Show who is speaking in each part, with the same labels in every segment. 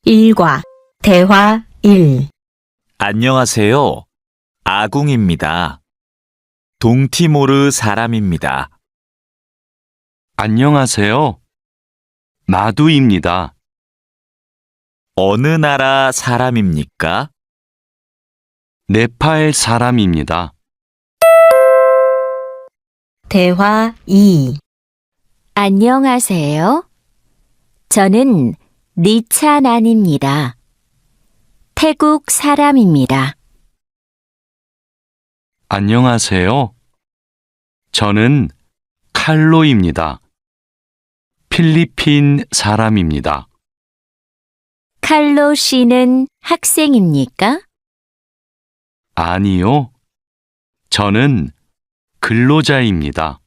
Speaker 1: 일과 대화 1.
Speaker 2: 안녕하세요. 아궁입니다. 동티모르 사람입니다.
Speaker 3: 안녕하세요. 마두입니다.
Speaker 2: 어느 나라 사람입니까?
Speaker 3: 네팔 사람입니다.
Speaker 1: 대화 2.
Speaker 4: 안녕하세요. 저는 니찬안입니다. 태국 사람입니다.
Speaker 3: 안녕하세요. 저는 칼로입니다. 필리핀 사람입니다.
Speaker 4: 칼로 씨는 학생입니까?
Speaker 3: 아니요. 저는 근로자입니다.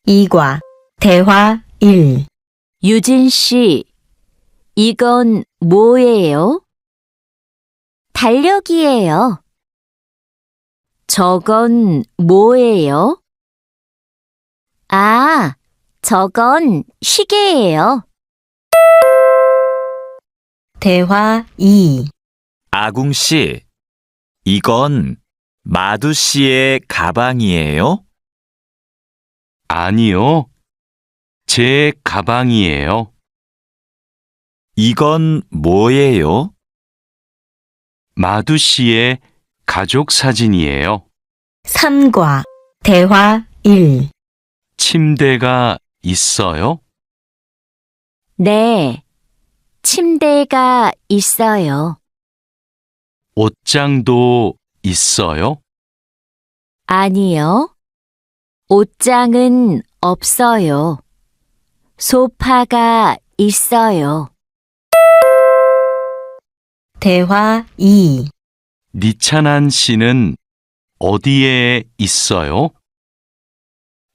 Speaker 1: 이과 대화 1.
Speaker 4: 유진 씨, 이건 뭐예요? 달력이에요. 저건 뭐예요? 아, 저건 시계예요.
Speaker 1: 대화 2.
Speaker 2: 아궁 씨, 이건 마두 씨의 가방이에요?
Speaker 3: 아니요. 제 가방이에요.
Speaker 2: 이건 뭐예요?
Speaker 3: 마두 씨의 가족 사진이에요.
Speaker 1: 3과 대화 1.
Speaker 3: 침대가 있어요?
Speaker 4: 네, 침대가 있어요.
Speaker 3: 옷장도 있어요?
Speaker 4: 아니요, 옷장은 없어요. 소파가 있어요.
Speaker 1: 대화 2.
Speaker 3: 니찬한 씨는 어디에 있어요?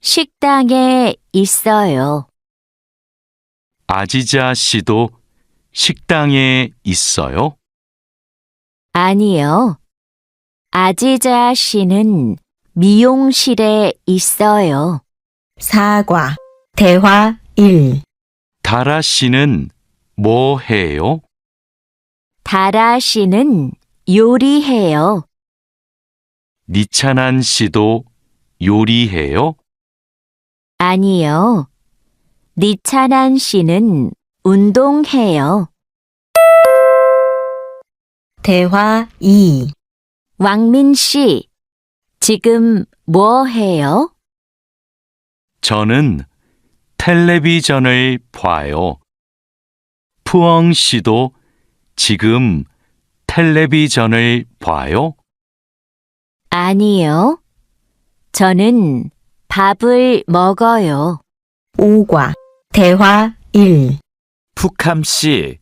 Speaker 4: 식당에 있어요.
Speaker 3: 아지자 씨도 식당에 있어요?
Speaker 4: 아니요, 아지자 씨는 미용실에 있어요.
Speaker 1: 4과 대화 1.
Speaker 3: 다라 씨는 뭐 해요?
Speaker 4: 다라 씨는 요리해요.
Speaker 3: 니찬한 씨도 요리해요?
Speaker 4: 아니요, 니찬한 씨는 운동해요.
Speaker 1: 대화 2.
Speaker 4: 왕민 씨, 지금 뭐 해요?
Speaker 3: 저는 텔레비전을 봐요. 푸엉 씨도 지금 텔레비전을 봐요?
Speaker 4: 아니요, 저는 밥을 먹어요.
Speaker 1: 5과 대화 1.
Speaker 2: 푸캄 씨,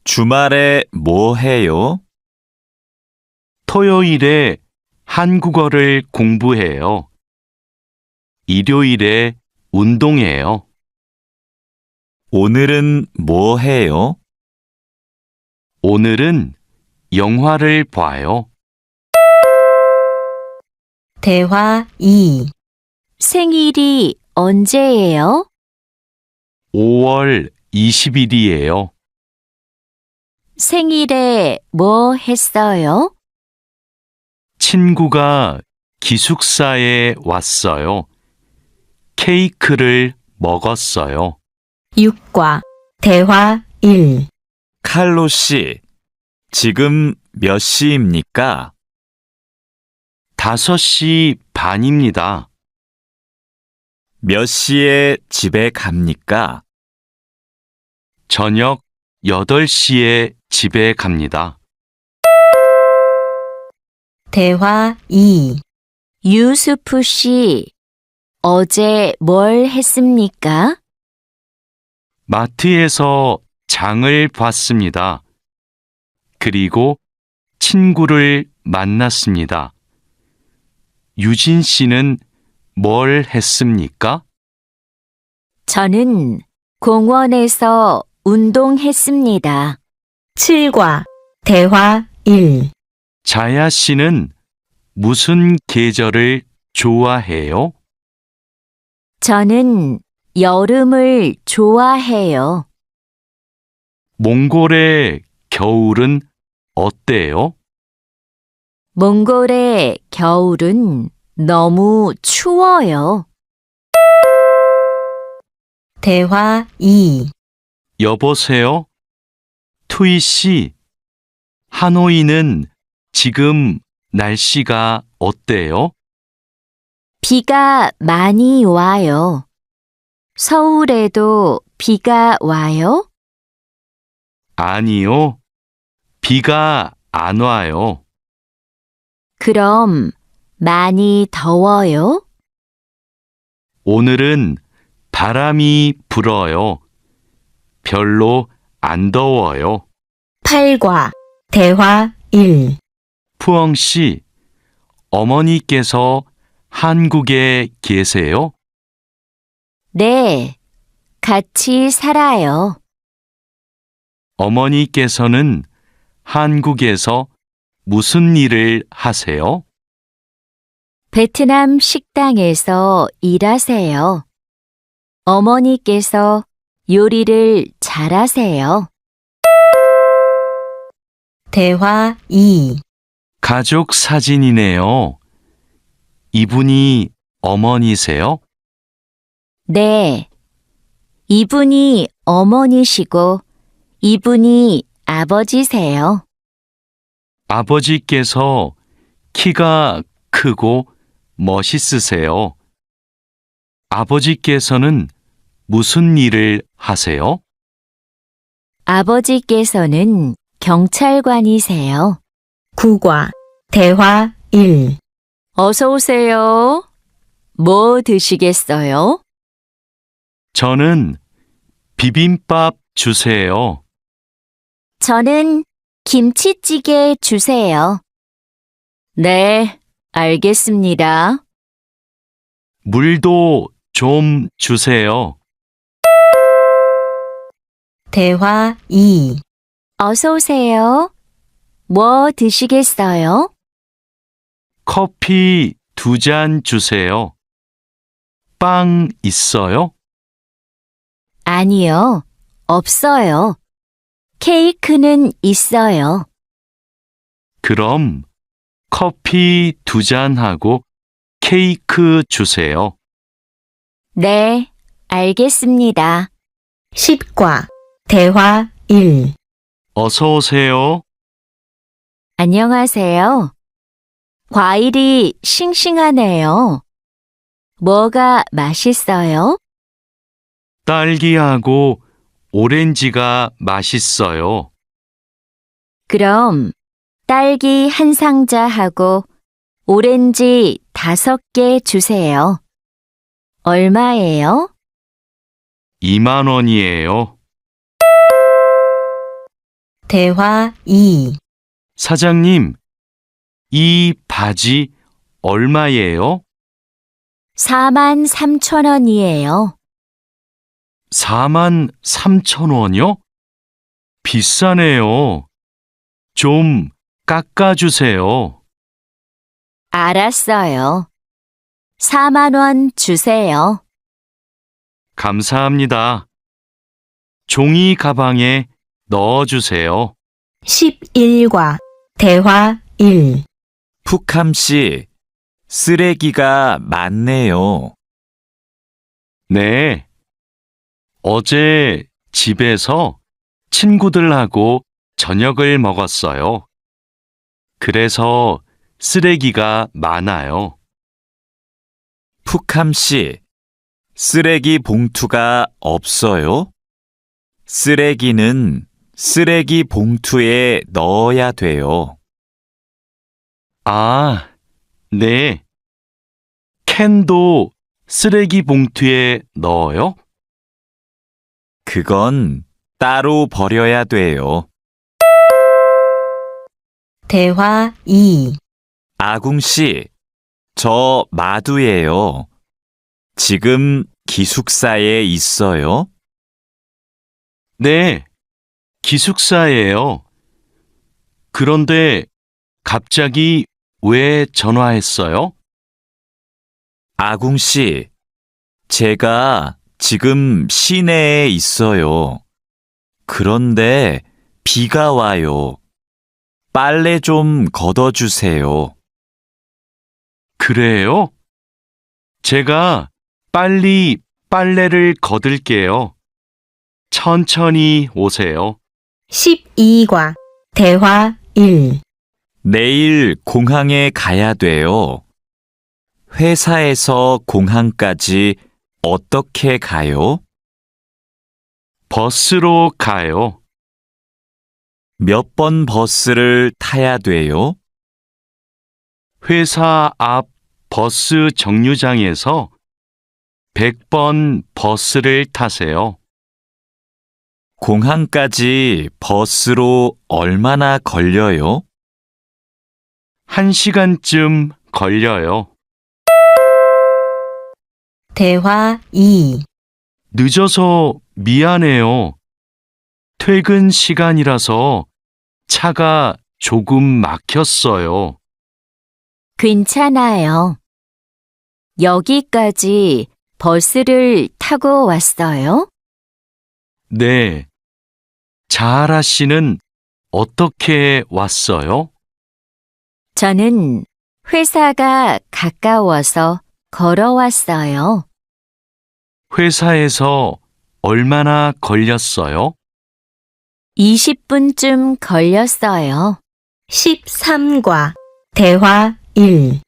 Speaker 2: 주말에 뭐 해요?
Speaker 3: 토요일에 한국어를 공부해요. 일요일에 운동해요.
Speaker 2: 오늘은 뭐 해요?
Speaker 3: 오늘은 영화를 봐요.
Speaker 1: 대화 2.
Speaker 4: 생일이 언제예요?
Speaker 3: 5월 20일이에요.
Speaker 4: 생일에 뭐 했어요?
Speaker 3: 친구가 기숙사에 왔어요. 케이크를 먹었어요.
Speaker 1: 6과 대화 1.
Speaker 2: 칼로 씨, 지금 몇 시입니까?
Speaker 3: 5시 반입니다.
Speaker 2: 몇 시에 집에 갑니까?
Speaker 3: 저녁 8시에 집에 갑니다.
Speaker 1: 대화 2.
Speaker 4: 유수프 씨, 어제 뭘 했습니까?
Speaker 3: 마트에서 장을 봤습니다. 그리고 친구를 만났습니다. 유진 씨는 뭘 했습니까?
Speaker 4: 저는 공원에서 운동했습니다.
Speaker 1: 7과 대화 1.
Speaker 3: 자야 씨는 무슨 계절을 좋아해요?
Speaker 4: 저는 여름을 좋아해요.
Speaker 3: 몽골의 겨울은 어때요?
Speaker 4: 몽골의 겨울은 너무 추워요.
Speaker 1: 대화 2.
Speaker 3: 여보세요? 투이 씨, 하노이는 지금 날씨가 어때요?
Speaker 4: 비가 많이 와요. 서울에도 비가 와요?
Speaker 3: 아니요. 비가 안 와요.
Speaker 4: 그럼 많이 더워요?
Speaker 3: 오늘은 바람이 불어요. 별로 안 더워요.
Speaker 1: 8과 대화 1.
Speaker 3: 푸엉 씨, 어머니께서 한국에 계세요?
Speaker 4: 네, 같이 살아요.
Speaker 3: 어머니께서는 한국에서 무슨 일을 하세요?
Speaker 4: 베트남 식당에서 일하세요. 어머니께서 요리를 잘하세요.
Speaker 1: 대화 2.
Speaker 3: 가족 사진이네요. 이분이 어머니세요?
Speaker 4: 네, 이분이 어머니시고 이분이 아버지세요.
Speaker 3: 아버지께서 키가 크고 멋있으세요. 아버지께서는 무슨 일을 하세요?
Speaker 4: 아버지께서는 경찰관이세요.
Speaker 1: 9과 대화 1.
Speaker 4: 어서 오세요. 뭐 드시겠어요?
Speaker 3: 저는 비빔밥 주세요.
Speaker 4: 저는 김치찌개 주세요. 네, 알겠습니다.
Speaker 3: 물도 좀 주세요.
Speaker 1: 대화 2.
Speaker 4: 어서 오세요. 뭐 드시겠어요?
Speaker 3: 커피 2잔 주세요. 빵 있어요?
Speaker 4: 아니요, 없어요. 케이크는 있어요.
Speaker 3: 그럼 커피 2잔하고 케이크 주세요.
Speaker 4: 네, 알겠습니다.
Speaker 1: 10과 대화 1.
Speaker 3: 어서 오세요.
Speaker 4: 안녕하세요. 과일이 싱싱하네요. 뭐가 맛있어요?
Speaker 3: 딸기하고 오렌지가 맛있어요.
Speaker 4: 그럼 딸기 한 상자하고 오렌지 5개 주세요. 얼마예요?
Speaker 3: 2만 원이에요.
Speaker 1: 대화 2.
Speaker 3: 사장님, 이 바지 얼마예요?
Speaker 4: 43,000원이에요.
Speaker 3: 4만 3천 원이요? 비싸네요. 좀 깎아주세요.
Speaker 4: 알았어요. 4만 원 주세요.
Speaker 3: 감사합니다. 종이 가방에 넣어주세요.
Speaker 1: 11과 대화 1.
Speaker 2: 푸캄 씨, 쓰레기가 많네요.
Speaker 3: 네. 어제 집에서 친구들하고 저녁을 먹었어요. 그래서 쓰레기가 많아요.
Speaker 2: 푸캄 씨, 쓰레기 봉투가 없어요? 쓰레기는 쓰레기 봉투에 넣어야 돼요.
Speaker 3: 아, 네. 캔도 쓰레기 봉투에 넣어요?
Speaker 2: 그건 따로 버려야 돼요.
Speaker 1: 대화 2.
Speaker 2: 아궁 씨, 저 마두예요. 지금 기숙사에 있어요?
Speaker 3: 네. 기숙사예요. 그런데 갑자기 왜 전화했어요?
Speaker 2: 아궁 씨, 제가 지금 시내에 있어요. 그런데 비가 와요. 빨래 좀 걷어주세요.
Speaker 3: 그래요? 제가 빨리 빨래를 걷을게요. 천천히 오세요.
Speaker 1: 12과 대화 1.
Speaker 2: 내일 공항에 가야 돼요. 회사에서 공항까지 어떻게 가요?
Speaker 3: 버스로 가요.
Speaker 2: 몇 번 버스를 타야 돼요?
Speaker 3: 회사 앞 버스 정류장에서 100번 버스를 타세요.
Speaker 2: 공항까지 버스로 얼마나 걸려요?
Speaker 3: 1시간쯤 걸려요.
Speaker 1: 대화 2.
Speaker 3: 늦어서 미안해요. 퇴근 시간이라서 차가 조금 막혔어요.
Speaker 4: 괜찮아요. 여기까지 버스를 타고 왔어요?
Speaker 3: 네. 자하라 씨는 어떻게 왔어요?
Speaker 4: 저는 회사가 가까워서 걸어왔어요.
Speaker 3: 회사에서 얼마나 걸렸어요?
Speaker 4: 20분쯤 걸렸어요.
Speaker 1: 13과 대화 1.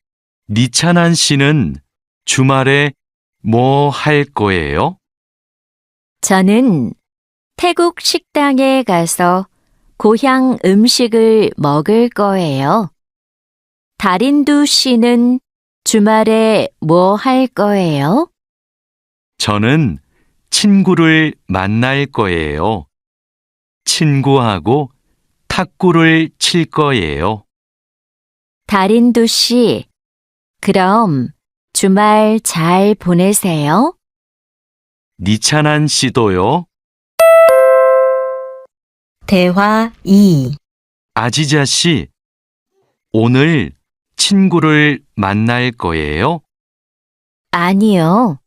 Speaker 3: 니찬한 씨는 주말에 뭐 할 거예요?
Speaker 4: 저는 태국 식당에 가서 고향 음식을 먹을 거예요. 다린두 씨는 주말에 뭐 할 거예요?
Speaker 3: 저는 친구를 만날 거예요. 친구하고 탁구를 칠 거예요.
Speaker 4: 다린두 씨, 그럼 주말 잘 보내세요.
Speaker 3: 니찬한 씨도요.
Speaker 1: 대화 2.
Speaker 3: 아지자 씨, 오늘 친구를 만날 거예요?
Speaker 4: 아니요.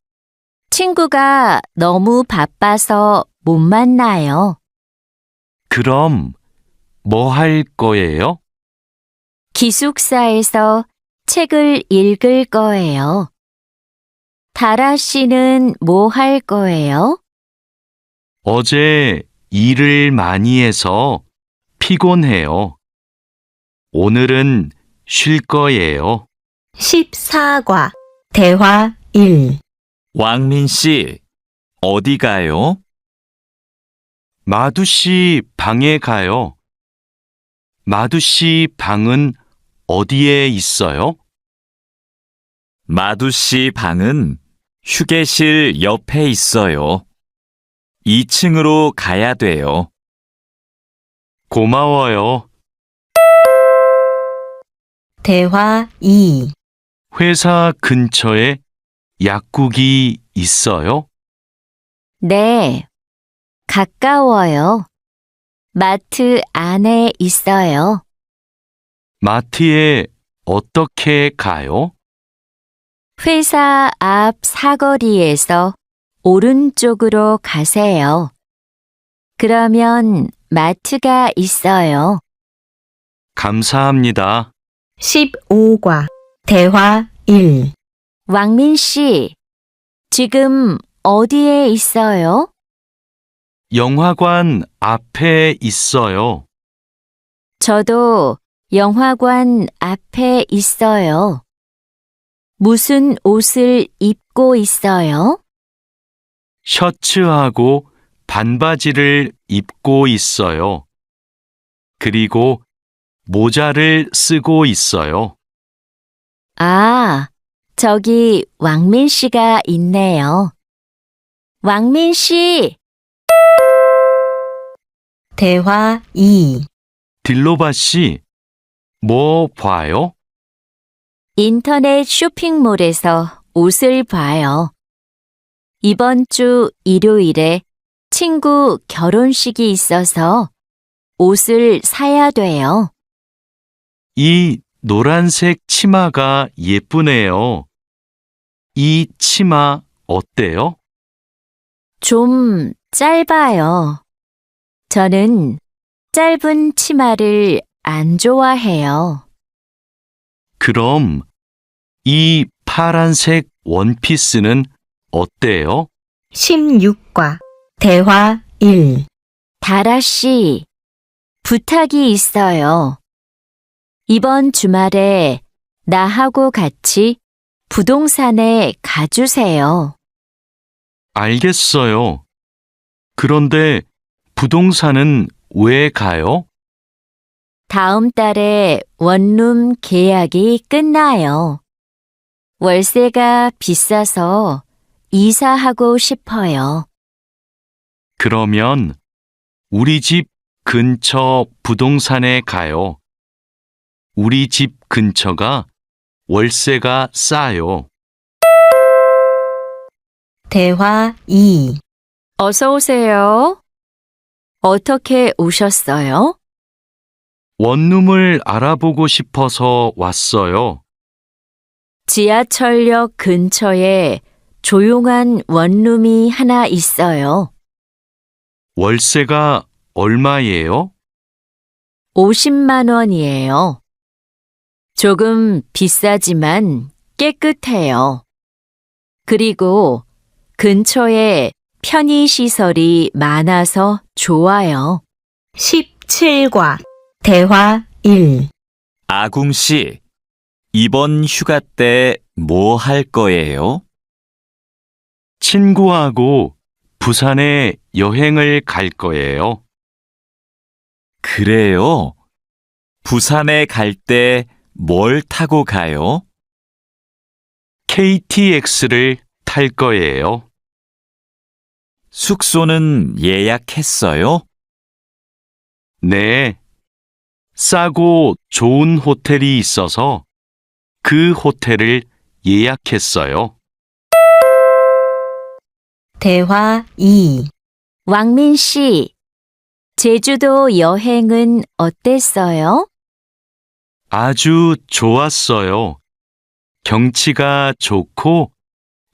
Speaker 4: 친구가 너무 바빠서 못 만나요.
Speaker 3: 그럼 뭐 할 거예요?
Speaker 4: 기숙사에서 책을 읽을 거예요. 다라 씨는 뭐 할 거예요?
Speaker 3: 어제 일을 많이 해서 피곤해요. 오늘은 쉴 거예요.
Speaker 1: 14과 대화 1.
Speaker 2: 왕민 씨, 어디 가요?
Speaker 3: 마두 씨 방에 가요. 마두 씨 방은 어디에 있어요?
Speaker 2: 마두 씨 방은 휴게실 옆에 있어요. 2층으로 가야 돼요.
Speaker 3: 고마워요.
Speaker 1: 대화 2.
Speaker 3: 회사 근처에 약국이 있어요?
Speaker 4: 네, 가까워요. 마트 안에 있어요.
Speaker 3: 마트에 어떻게 가요?
Speaker 4: 회사 앞 사거리에서 오른쪽으로 가세요. 그러면 마트가 있어요.
Speaker 3: 감사합니다.
Speaker 1: 15과 대화 1.
Speaker 4: 왕민 씨, 지금 어디에 있어요?
Speaker 3: 영화관 앞에 있어요.
Speaker 4: 저도 영화관 앞에 있어요. 무슨 옷을 입고 있어요?
Speaker 3: 셔츠하고 반바지를 입고 있어요. 그리고 모자를 쓰고 있어요.
Speaker 4: 아, 저기 왕민 씨가 있네요. 왕민 씨,
Speaker 1: 대화 2.
Speaker 3: 딜로바 씨, 뭐 봐요?
Speaker 4: 인터넷 쇼핑몰에서 옷을 봐요. 이번 주 일요일에 친구 결혼식이 있어서 옷을 사야 돼요.
Speaker 3: 이 노란색 치마가 예쁘네요. 이 치마 어때요?
Speaker 4: 좀 짧아요. 저는 짧은 치마를 안 좋아해요.
Speaker 3: 그럼 이 파란색 원피스는 어때요?
Speaker 1: 16과 대화 1.
Speaker 4: 다라 씨, 부탁이 있어요. 이번 주말에 나하고 같이 부동산에 가주세요.
Speaker 3: 알겠어요. 그런데 부동산은 왜 가요?
Speaker 4: 다음 달에 원룸 계약이 끝나요. 월세가 비싸서 이사하고 싶어요.
Speaker 3: 그러면 우리 집 근처 부동산에 가요. 우리 집 근처가 월세가 싸요.
Speaker 1: 대화 2.
Speaker 4: 어서 오세요. 어떻게 오셨어요?
Speaker 3: 원룸을 알아보고 싶어서 왔어요.
Speaker 4: 지하철역 근처에 조용한 원룸이 하나 있어요.
Speaker 3: 월세가 얼마예요?
Speaker 4: 50만 원이에요. 조금 비싸지만 깨끗해요. 그리고 근처에 편의시설이 많아서 좋아요.
Speaker 1: 17과 대화 1.
Speaker 2: 아궁 씨, 이번 휴가 때 뭐 할 거예요?
Speaker 3: 친구하고 부산에 여행을 갈 거예요.
Speaker 2: 그래요? 부산에 갈 때 뭘 타고 가요?
Speaker 3: KTX를 탈 거예요.
Speaker 2: 숙소는 예약했어요?
Speaker 3: 네. 싸고 좋은 호텔이 있어서 그 호텔을 예약했어요.
Speaker 1: 대화 2.
Speaker 4: 왕민 씨, 제주도 여행은 어땠어요?
Speaker 3: 아주 좋았어요. 경치가 좋고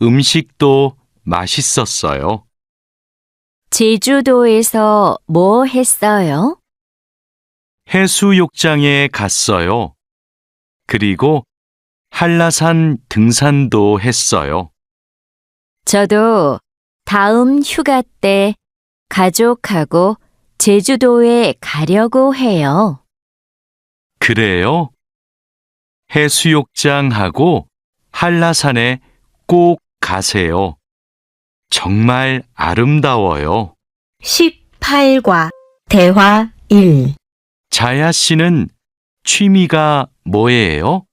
Speaker 3: 음식도 맛있었어요.
Speaker 4: 제주도에서 뭐 했어요?
Speaker 3: 해수욕장에 갔어요. 그리고 한라산 등산도 했어요.
Speaker 4: 저도 다음 휴가 때 가족하고 제주도에 가려고 해요.
Speaker 3: 그래요? 해수욕장하고 한라산에 꼭 가세요. 정말 아름다워요.
Speaker 1: 18과 대화 1.
Speaker 3: 자야 씨는 취미가 뭐예요?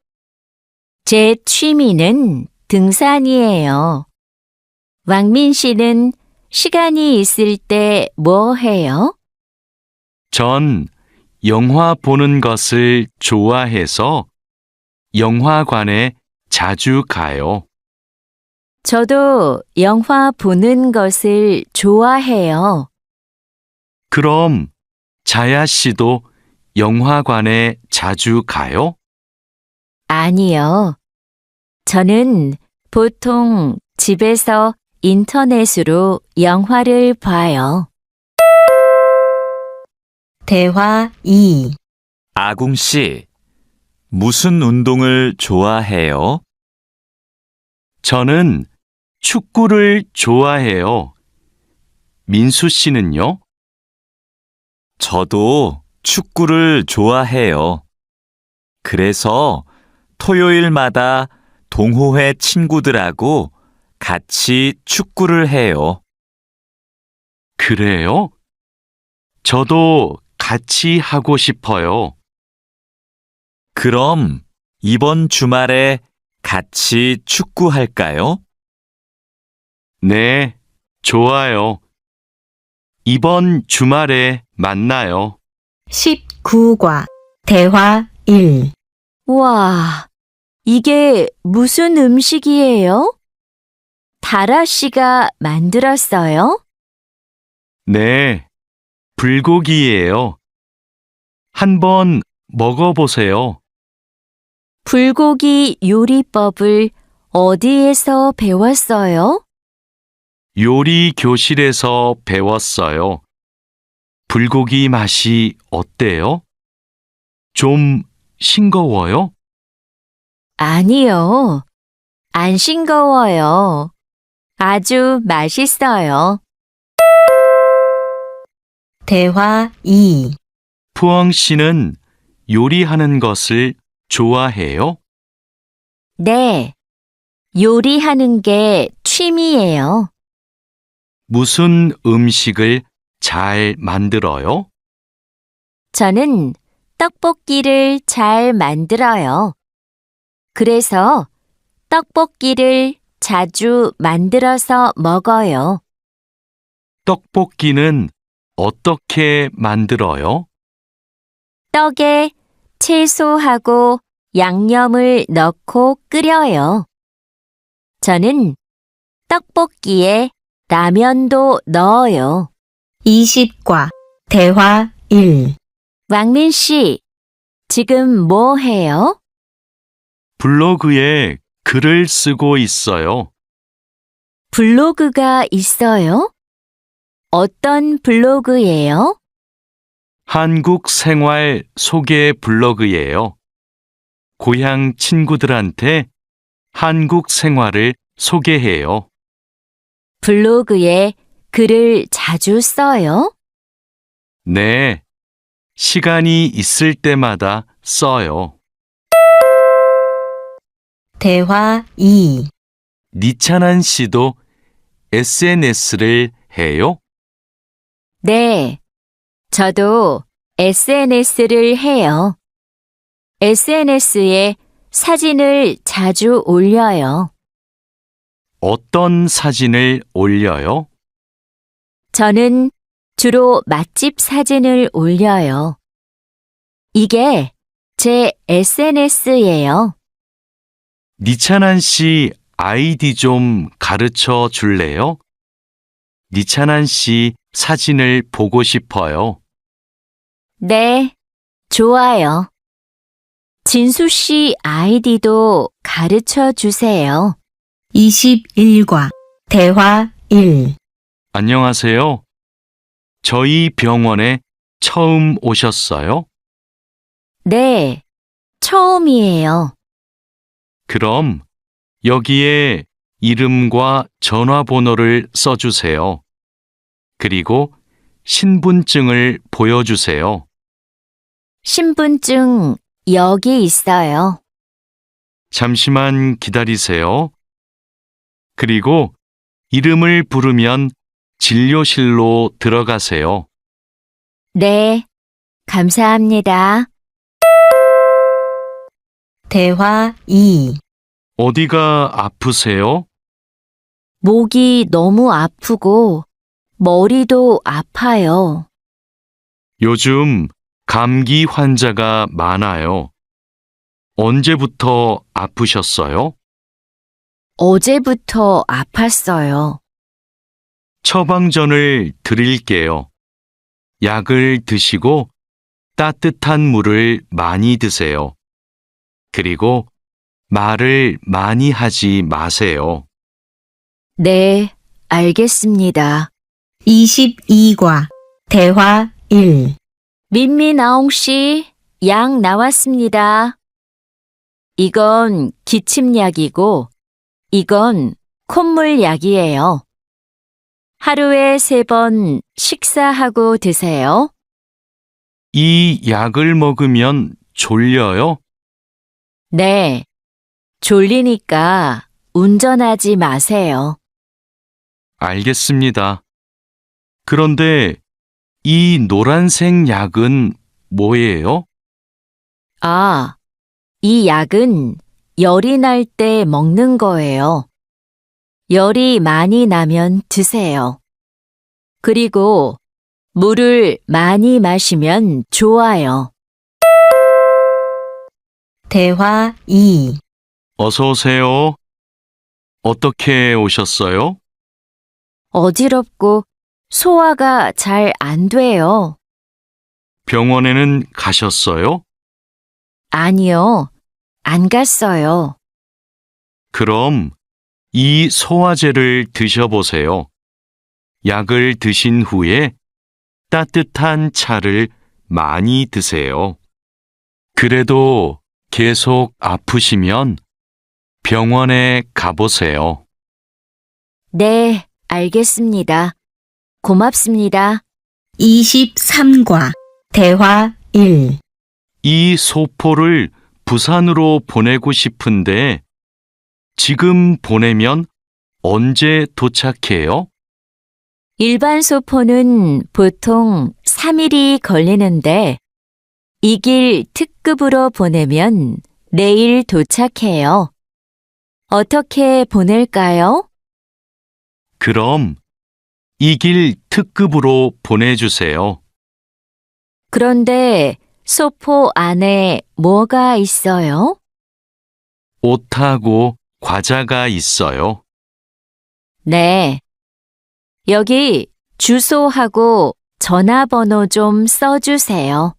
Speaker 4: 제 취미는 등산이에요. 왕민 씨는 시간이 있을 때 뭐 해요?
Speaker 3: 전 영화 보는 것을 좋아해서 영화관에 자주 가요.
Speaker 4: 저도 영화 보는 것을 좋아해요.
Speaker 3: 그럼 자야 씨도 영화관에 자주 가요?
Speaker 4: 아니요. 저는 보통 집에서 인터넷으로 영화를 봐요.
Speaker 1: 대화 2.
Speaker 2: 아궁 씨, 무슨 운동을 좋아해요?
Speaker 3: 저는 축구를 좋아해요. 민수 씨는요?
Speaker 2: 저도 축구를 좋아해요. 그래서 토요일마다 동호회 친구들하고 같이 축구를 해요.
Speaker 3: 그래요? 저도 같이 하고 싶어요.
Speaker 2: 그럼 이번 주말에 같이 축구할까요?
Speaker 3: 네, 좋아요. 이번 주말에 만나요.
Speaker 1: 19과 대화 1.
Speaker 4: 와, 이게 무슨 음식이에요? 다라 씨가 만들었어요?
Speaker 3: 네, 불고기예요. 한번 먹어보세요.
Speaker 4: 불고기 요리법을 어디에서 배웠어요?
Speaker 3: 요리 교실에서 배웠어요. 불고기 맛이 어때요? 좀 싱거워요?
Speaker 4: 아니요. 안 싱거워요. 아주 맛있어요.
Speaker 1: 대화 2.
Speaker 3: 푸엉 씨는 요리하는 것을 좋아해요?
Speaker 4: 네. 요리하는 게 취미예요.
Speaker 3: 무슨 음식을 잘 만들어요?
Speaker 4: 저는 떡볶이를 잘 만들어요. 그래서 떡볶이를 자주 만들어서 먹어요.
Speaker 3: 떡볶이는 어떻게 만들어요?
Speaker 4: 떡에 채소하고 양념을 넣고 끓여요. 저는 떡볶이에 라면도 넣어요.
Speaker 1: 20과 대화 1.
Speaker 4: 왕민 씨, 지금 뭐 해요?
Speaker 3: 블로그에 글을 쓰고 있어요.
Speaker 4: 블로그가 있어요? 어떤 블로그예요?
Speaker 3: 한국 생활 소개 블로그예요. 고향 친구들한테 한국 생활을 소개해요.
Speaker 4: 블로그에 글을 자주 써요?
Speaker 3: 네, 시간이 있을 때마다 써요.
Speaker 1: 대화 2.
Speaker 3: 니찬한 씨도 SNS를 해요?
Speaker 4: 네, 저도 SNS를 해요. SNS에 사진을 자주 올려요.
Speaker 3: 어떤 사진을 올려요?
Speaker 4: 저는 주로 맛집 사진을 올려요. 이게 제 SNS예요.
Speaker 3: 니찬한 씨 아이디 좀 가르쳐 줄래요? 니찬한 씨 사진을 보고 싶어요.
Speaker 4: 네, 좋아요. 진수 씨 아이디도 가르쳐 주세요.
Speaker 1: 21과 대화 1.
Speaker 3: 안녕하세요. 저희 병원에 처음 오셨어요?
Speaker 4: 네, 처음이에요.
Speaker 3: 그럼 여기에 이름과 전화번호를 써주세요. 그리고 신분증을 보여주세요.
Speaker 4: 신분증 여기 있어요.
Speaker 3: 잠시만 기다리세요. 그리고 이름을 부르면 진료실로 들어가세요.
Speaker 4: 네, 감사합니다.
Speaker 1: 대화 2.
Speaker 3: 어디가 아프세요?
Speaker 4: 목이 너무 아프고 머리도 아파요.
Speaker 3: 요즘 감기 환자가 많아요. 언제부터 아프셨어요?
Speaker 4: 어제부터 아팠어요.
Speaker 3: 처방전을 드릴게요. 약을 드시고 따뜻한 물을 많이 드세요. 그리고 말을 많이 하지 마세요.
Speaker 4: 네, 알겠습니다.
Speaker 1: 22과 대화 1.
Speaker 4: 민미나옹 씨, 약 나왔습니다. 이건 기침약이고, 이건 콧물약이에요. 하루에 3번 식사하고 드세요.
Speaker 3: 이 약을 먹으면 졸려요?
Speaker 4: 네, 졸리니까 운전하지 마세요.
Speaker 3: 알겠습니다. 그런데 이 노란색 약은 뭐예요?
Speaker 4: 아, 이 약은 열이 날 때 먹는 거예요. 열이 많이 나면 드세요. 그리고 물을 많이 마시면 좋아요.
Speaker 1: 대화 2.
Speaker 3: 어서 오세요. 어떻게 오셨어요?
Speaker 4: 어지럽고 소화가 잘 안 돼요.
Speaker 3: 병원에는 가셨어요?
Speaker 4: 아니요, 안 갔어요.
Speaker 3: 그럼 이 소화제를 드셔보세요. 약을 드신 후에 따뜻한 차를 많이 드세요. 그래도 계속 아프시면 병원에 가보세요.
Speaker 4: 네, 알겠습니다. 고맙습니다.
Speaker 1: 23과 대화 1.
Speaker 3: 이 소포를 부산으로 보내고 싶은데 지금 보내면 언제 도착해요?
Speaker 4: 일반 소포는 보통 3일이 걸리는데 이 길 특급으로 보내면 내일 도착해요. 어떻게 보낼까요?
Speaker 3: 그럼 이 길 특급으로 보내주세요.
Speaker 4: 그런데 소포 안에 뭐가 있어요?
Speaker 3: 옷하고 과자가 있어요.
Speaker 4: 네. 여기 주소하고 전화번호 좀 써주세요.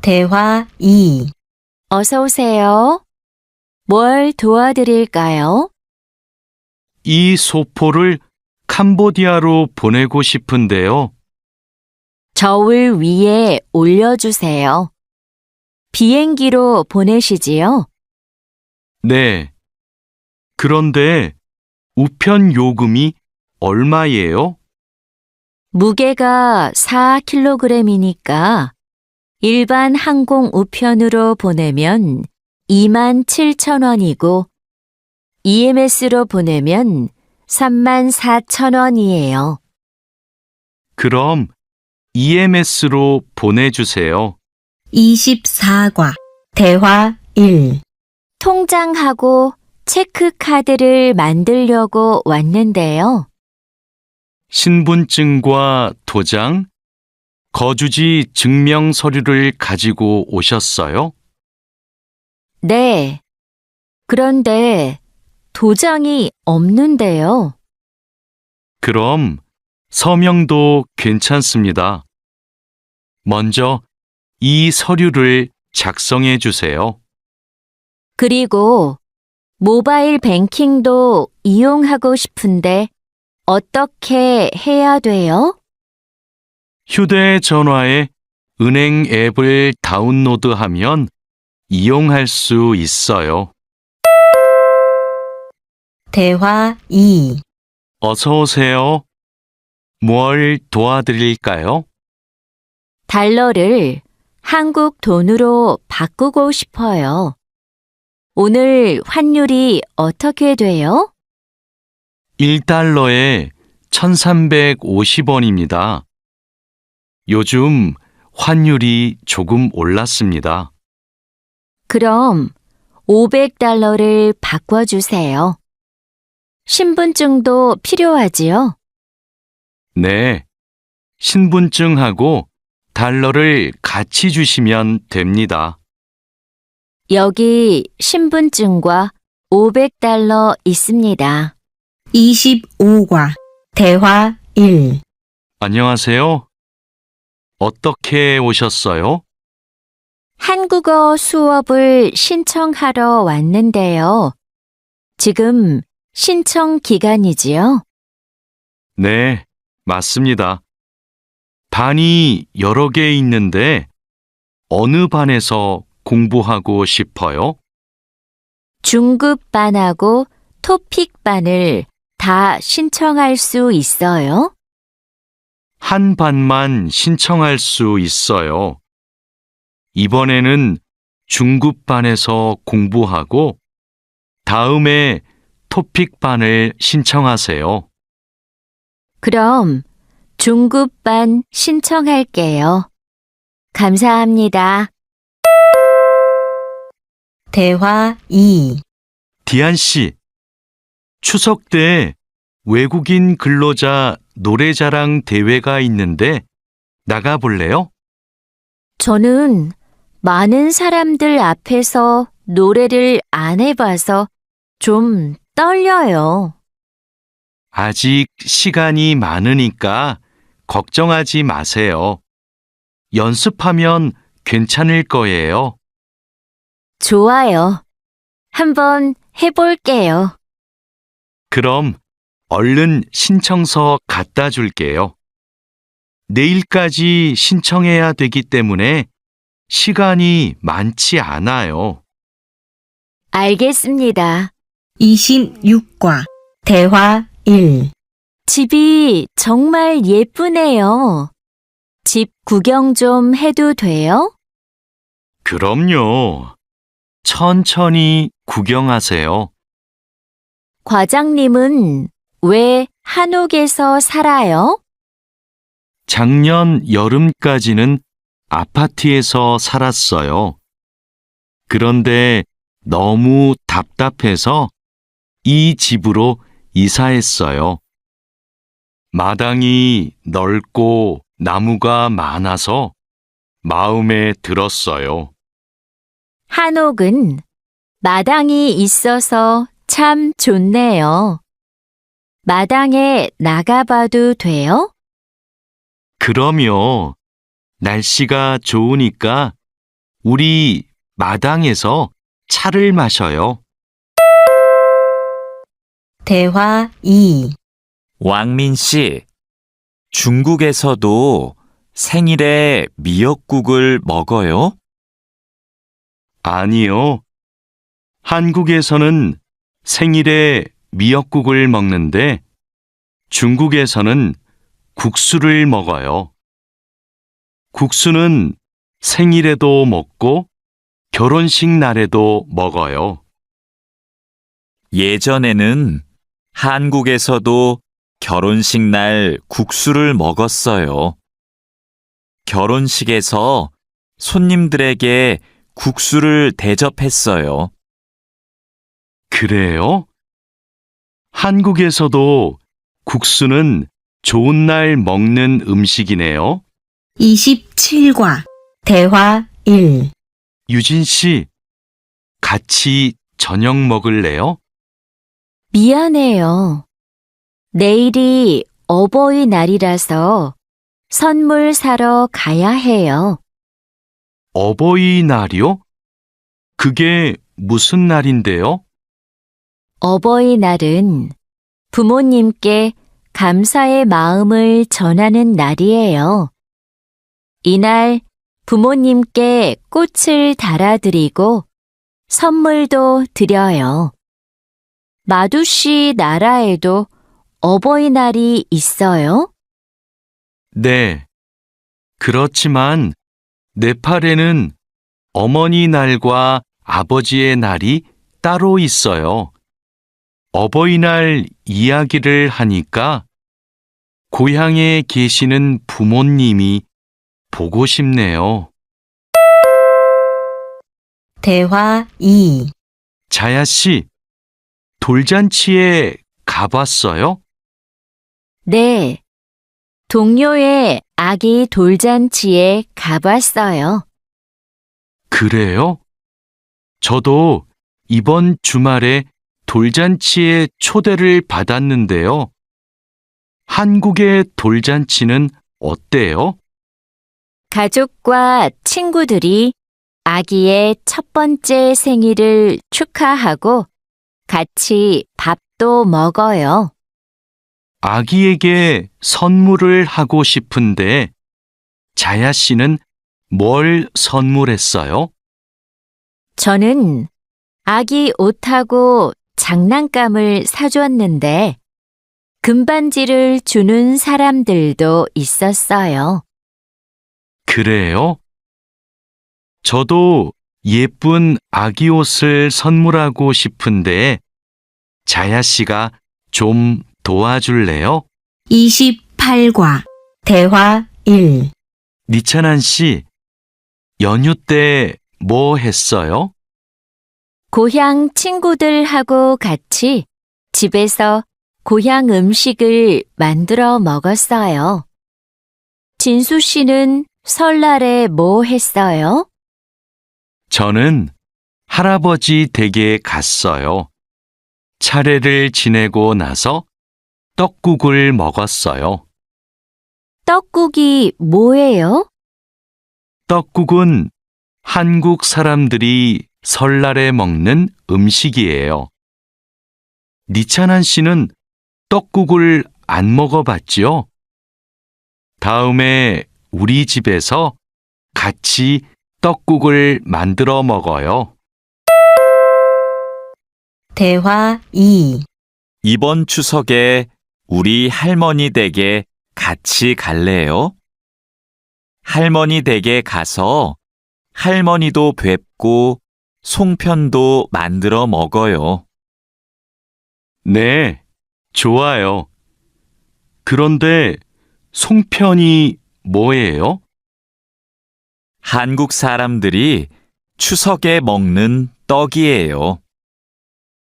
Speaker 1: 대화 2.
Speaker 4: 어서 오세요. 뭘 도와드릴까요?
Speaker 3: 이 소포를 캄보디아로 보내고 싶은데요.
Speaker 4: 저울 위에 올려주세요. 비행기로 보내시지요?
Speaker 3: 네. 그런데 우편 요금이 얼마예요?
Speaker 4: 무게가 4kg이니까 일반 항공 우편으로 보내면 27,000원이고 EMS로 보내면 34,000원이에요.
Speaker 3: 그럼 EMS로 보내주세요.
Speaker 1: 24과 대화 1.
Speaker 4: 통장하고 체크카드를 만들려고 왔는데요.
Speaker 3: 신분증과 도장, 거주지 증명 서류를 가지고 오셨어요?
Speaker 4: 네. 그런데 도장이 없는데요.
Speaker 3: 그럼 서명도 괜찮습니다. 먼저 이 서류를 작성해 주세요.
Speaker 4: 그리고 모바일 뱅킹도 이용하고 싶은데 어떻게 해야 돼요?
Speaker 3: 휴대전화에 은행 앱을 다운로드하면 이용할 수 있어요.
Speaker 1: 대화 2.
Speaker 3: 어서 오세요. 뭘 도와드릴까요?
Speaker 4: 달러를 한국 돈으로 바꾸고 싶어요. 오늘 환율이 어떻게 돼요?
Speaker 3: 1달러에 1,350원입니다. 요즘 환율이 조금 올랐습니다.
Speaker 4: 그럼 500달러를 바꿔주세요. 신분증도 필요하지요?
Speaker 3: 네. 신분증하고 달러를 같이 주시면 됩니다.
Speaker 4: 여기 신분증과 500달러 있습니다.
Speaker 1: 25과 대화 1.
Speaker 3: 안녕하세요. 어떻게 오셨어요?
Speaker 4: 한국어 수업을 신청하러 왔는데요. 지금 신청 기간이지요?
Speaker 3: 네, 맞습니다. 반이 여러 개 있는데 어느 반에서 공부하고 싶어요?
Speaker 4: 중급반하고 토픽반을 다 신청할 수 있어요?
Speaker 3: 한 반만 신청할 수 있어요. 이번에는 중급반에서 공부하고 다음에 토픽반을 신청하세요.
Speaker 4: 그럼 중급반 신청할게요. 감사합니다.
Speaker 1: 대화 2.
Speaker 3: 디안 씨, 추석 때 외국인 근로자 노래자랑 대회가 있는데 나가볼래요?
Speaker 4: 저는 많은 사람들 앞에서 노래를 안 해봐서 좀 떨려요.
Speaker 3: 아직 시간이 많으니까 걱정하지 마세요. 연습하면 괜찮을 거예요.
Speaker 4: 좋아요. 한번 해볼게요.
Speaker 3: 그럼 얼른 신청서 갖다 줄게요. 내일까지 신청해야 되기 때문에 시간이 많지 않아요.
Speaker 4: 알겠습니다.
Speaker 1: 26과 대화 1.
Speaker 4: 집이 정말 예쁘네요. 집 구경 좀 해도 돼요?
Speaker 3: 그럼요. 천천히 구경하세요.
Speaker 4: 과장님은 왜 한옥에서 살아요?
Speaker 3: 작년 여름까지는 아파트에서 살았어요. 그런데 너무 답답해서 이 집으로 이사했어요. 마당이 넓고 나무가 많아서 마음에 들었어요.
Speaker 4: 한옥은 마당이 있어서 참 좋네요. 마당에 나가봐도 돼요?
Speaker 3: 그럼요. 날씨가 좋으니까 우리 마당에서 차를 마셔요.
Speaker 1: 대화 2.
Speaker 2: 왕민 씨, 중국에서도 생일에 미역국을 먹어요?
Speaker 3: 아니요. 한국에서는 생일에 미역국을 먹는데 중국에서는 국수를 먹어요. 국수는 생일에도 먹고 결혼식 날에도 먹어요.
Speaker 2: 예전에는 한국에서도 결혼식 날 국수를 먹었어요. 결혼식에서 손님들에게 국수를 대접했어요.
Speaker 3: 그래요? 한국에서도 국수는 좋은 날 먹는 음식이네요.
Speaker 1: 27과 대화 1.
Speaker 3: 유진 씨, 같이 저녁 먹을래요?
Speaker 4: 미안해요. 내일이 어버이날이라서 선물 사러 가야 해요.
Speaker 3: 어버이날이요? 그게 무슨 날인데요?
Speaker 4: 어버이날은 부모님께 감사의 마음을 전하는 날이에요. 이날 부모님께 꽃을 달아드리고 선물도 드려요. 마두 씨 나라에도 어버이날이 있어요?
Speaker 3: 네. 그렇지만 네팔에는 어머니 날과 아버지의 날이 따로 있어요. 어버이날 이야기를 하니까 고향에 계시는 부모님이 보고 싶네요.
Speaker 1: 대화 2.
Speaker 3: 자야 씨, 돌잔치에 가봤어요?
Speaker 4: 네. 동료의 아기 돌잔치에 가봤어요.
Speaker 3: 그래요? 저도 이번 주말에 돌잔치에 초대를 받았는데요. 한국의 돌잔치는 어때요?
Speaker 4: 가족과 친구들이 아기의 첫 번째 생일을 축하하고 같이 밥도 먹어요.
Speaker 3: 아기에게 선물을 하고 싶은데 자야 씨는 뭘 선물했어요?
Speaker 4: 저는 아기 옷하고 장난감을 사줬는데 금반지를 주는 사람들도 있었어요.
Speaker 3: 그래요? 저도 예쁜 아기 옷을 선물하고 싶은데 자야 씨가 좀 도와줄래요?
Speaker 1: 28과 대화 1.
Speaker 3: 니찬한 씨, 연휴 때 뭐 했어요?
Speaker 4: 고향 친구들하고 같이 집에서 고향 음식을 만들어 먹었어요. 진수 씨는 설날에 뭐 했어요?
Speaker 3: 저는 할아버지 댁에 갔어요. 차례를 지내고 나서 떡국을 먹었어요.
Speaker 4: 떡국이 뭐예요?
Speaker 3: 떡국은 한국 사람들이 설날에 먹는 음식이에요. 니찬한 씨는 떡국을 안 먹어봤지요? 다음에 우리 집에서 같이 떡국을 만들어 먹어요.
Speaker 1: 대화 2.
Speaker 2: 이번 추석에 우리 할머니 댁에 같이 갈래요? 할머니 댁에 가서 할머니도 뵙고 송편도 만들어 먹어요.
Speaker 3: 네, 좋아요. 그런데 송편이 뭐예요?
Speaker 2: 한국 사람들이 추석에 먹는 떡이에요.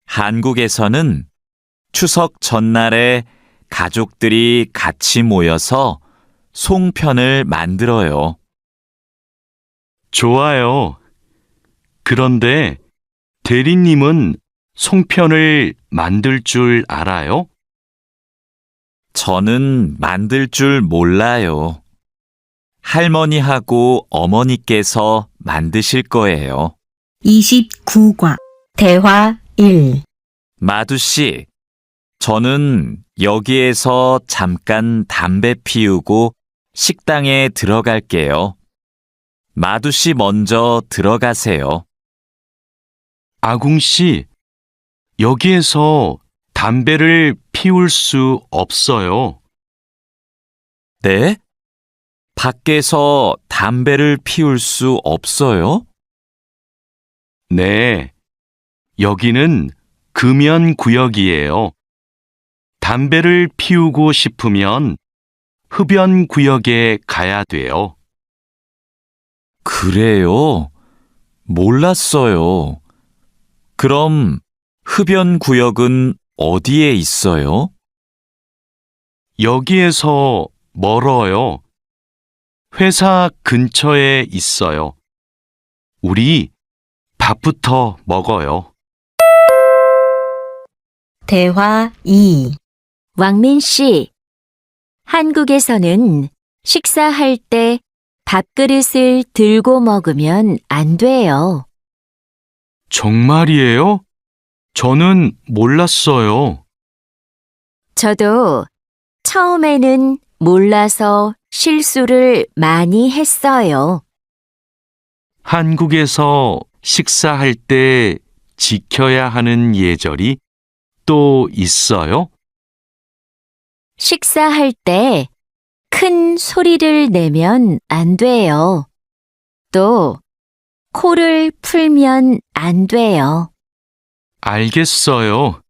Speaker 2: 한국에서는 추석 전날에 가족들이 같이 모여서 송편을 만들어요.
Speaker 3: 좋아요. 그런데 대리님은 송편을 만들 줄 알아요?
Speaker 2: 저는 만들 줄 몰라요. 할머니하고 어머니께서 만드실 거예요.
Speaker 1: 29과 대화 1.
Speaker 2: 마두 씨, 저는 여기에서 잠깐 담배 피우고 식당에 들어갈게요. 마두 씨 먼저 들어가세요.
Speaker 3: 아궁 씨, 여기에서 담배를 피울 수 없어요.
Speaker 2: 네? 밖에서 담배를 피울 수 없어요?
Speaker 3: 네, 여기는 금연 구역이에요. 담배를 피우고 싶으면 흡연 구역에 가야 돼요.
Speaker 2: 그래요? 몰랐어요. 그럼 흡연 구역은 어디에 있어요?
Speaker 3: 여기에서 멀어요. 회사 근처에 있어요. 우리 밥부터 먹어요.
Speaker 1: 대화 2.
Speaker 4: 왕민 씨, 한국에서는 식사할 때 밥그릇을 들고 먹으면 안 돼요.
Speaker 3: 정말이에요? 저는 몰랐어요.
Speaker 4: 저도 처음에는 몰라서 실수를 많이 했어요.
Speaker 3: 한국에서 식사할 때 지켜야 하는 예절이 또 있어요?
Speaker 4: 식사할 때 큰 소리를 내면 안 돼요. 또 코를 풀면 안 돼요.
Speaker 3: 알겠어요.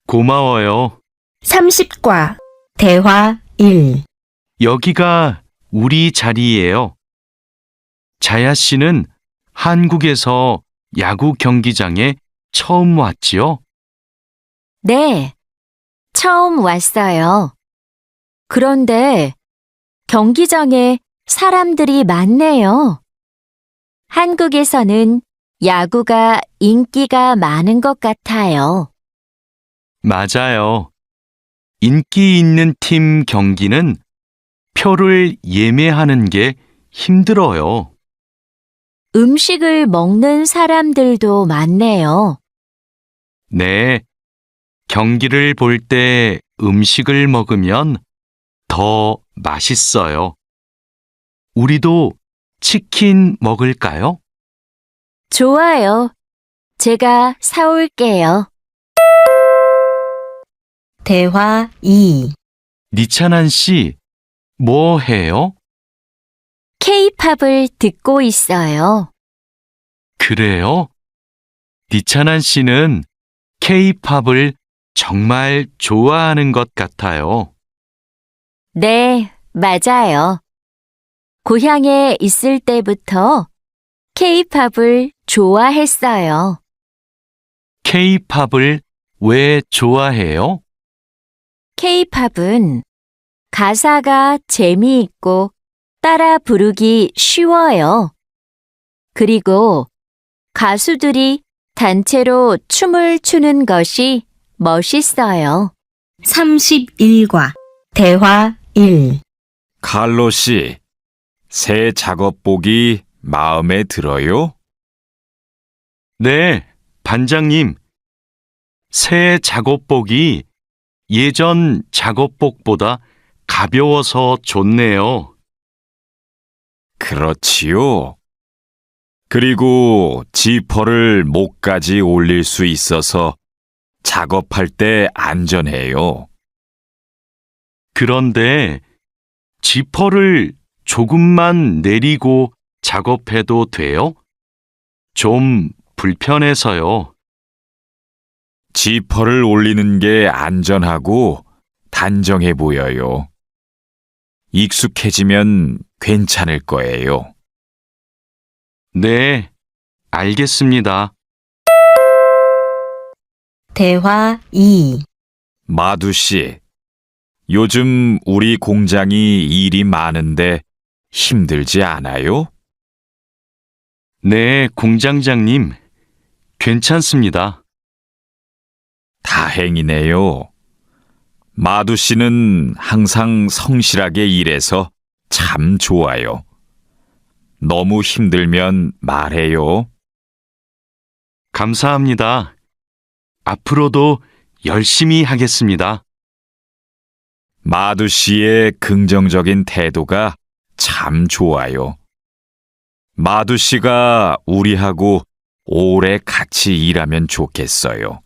Speaker 3: 고마워요.
Speaker 1: 30과 대화 1.
Speaker 3: 여기가 우리 자리예요. 자야 씨는 한국에서 야구 경기장에 처음 왔지요?
Speaker 4: 네, 처음 왔어요. 그런데 경기장에 사람들이 많네요. 한국에서는 야구가 인기가 많은 것 같아요.
Speaker 3: 맞아요. 인기 있는 팀 경기는 표를 예매하는 게 힘들어요.
Speaker 4: 음식을 먹는 사람들도 많네요.
Speaker 3: 네, 경기를 볼 때 음식을 먹으면 더 맛있어요. 우리도 치킨 먹을까요?
Speaker 4: 좋아요. 제가 사올게요.
Speaker 1: 대화 2.
Speaker 3: 니찬한 씨, 뭐 해요?
Speaker 4: K-팝을 듣고 있어요.
Speaker 3: 그래요? 니찬한 씨는 K-팝을 정말 좋아하는 것 같아요.
Speaker 4: 네, 맞아요. 고향에 있을 때부터 K-팝을 좋아했어요.
Speaker 3: K-팝을 왜 좋아해요?
Speaker 4: K-팝은 가사가 재미있고 따라 부르기 쉬워요. 그리고 가수들이 단체로 춤을 추는 것이 멋있어요.
Speaker 1: 31과 대화 1.
Speaker 2: 칼로 씨, 새 작업복이 마음에 들어요?
Speaker 3: 네, 반장님. 새 작업복이 예전 작업복보다 가벼워서 좋네요.
Speaker 2: 그렇지요. 그리고 지퍼를 목까지 올릴 수 있어서 작업할 때 안전해요.
Speaker 3: 그런데 지퍼를 조금만 내리고 작업해도 돼요? 좀 불편해서요.
Speaker 2: 지퍼를 올리는 게 안전하고 단정해 보여요. 익숙해지면 괜찮을 거예요.
Speaker 3: 네, 알겠습니다.
Speaker 1: 대화 2.
Speaker 2: 마두 씨, 요즘 우리 공장이 일이 많은데 힘들지 않아요?
Speaker 3: 네, 공장장님. 괜찮습니다.
Speaker 2: 다행이네요. 마두 씨는 항상 성실하게 일해서 참 좋아요. 너무 힘들면 말해요.
Speaker 3: 감사합니다. 앞으로도 열심히 하겠습니다.
Speaker 2: 마두 씨의 긍정적인 태도가 참 좋아요. 마두 씨가 우리하고 오래 같이 일하면 좋겠어요.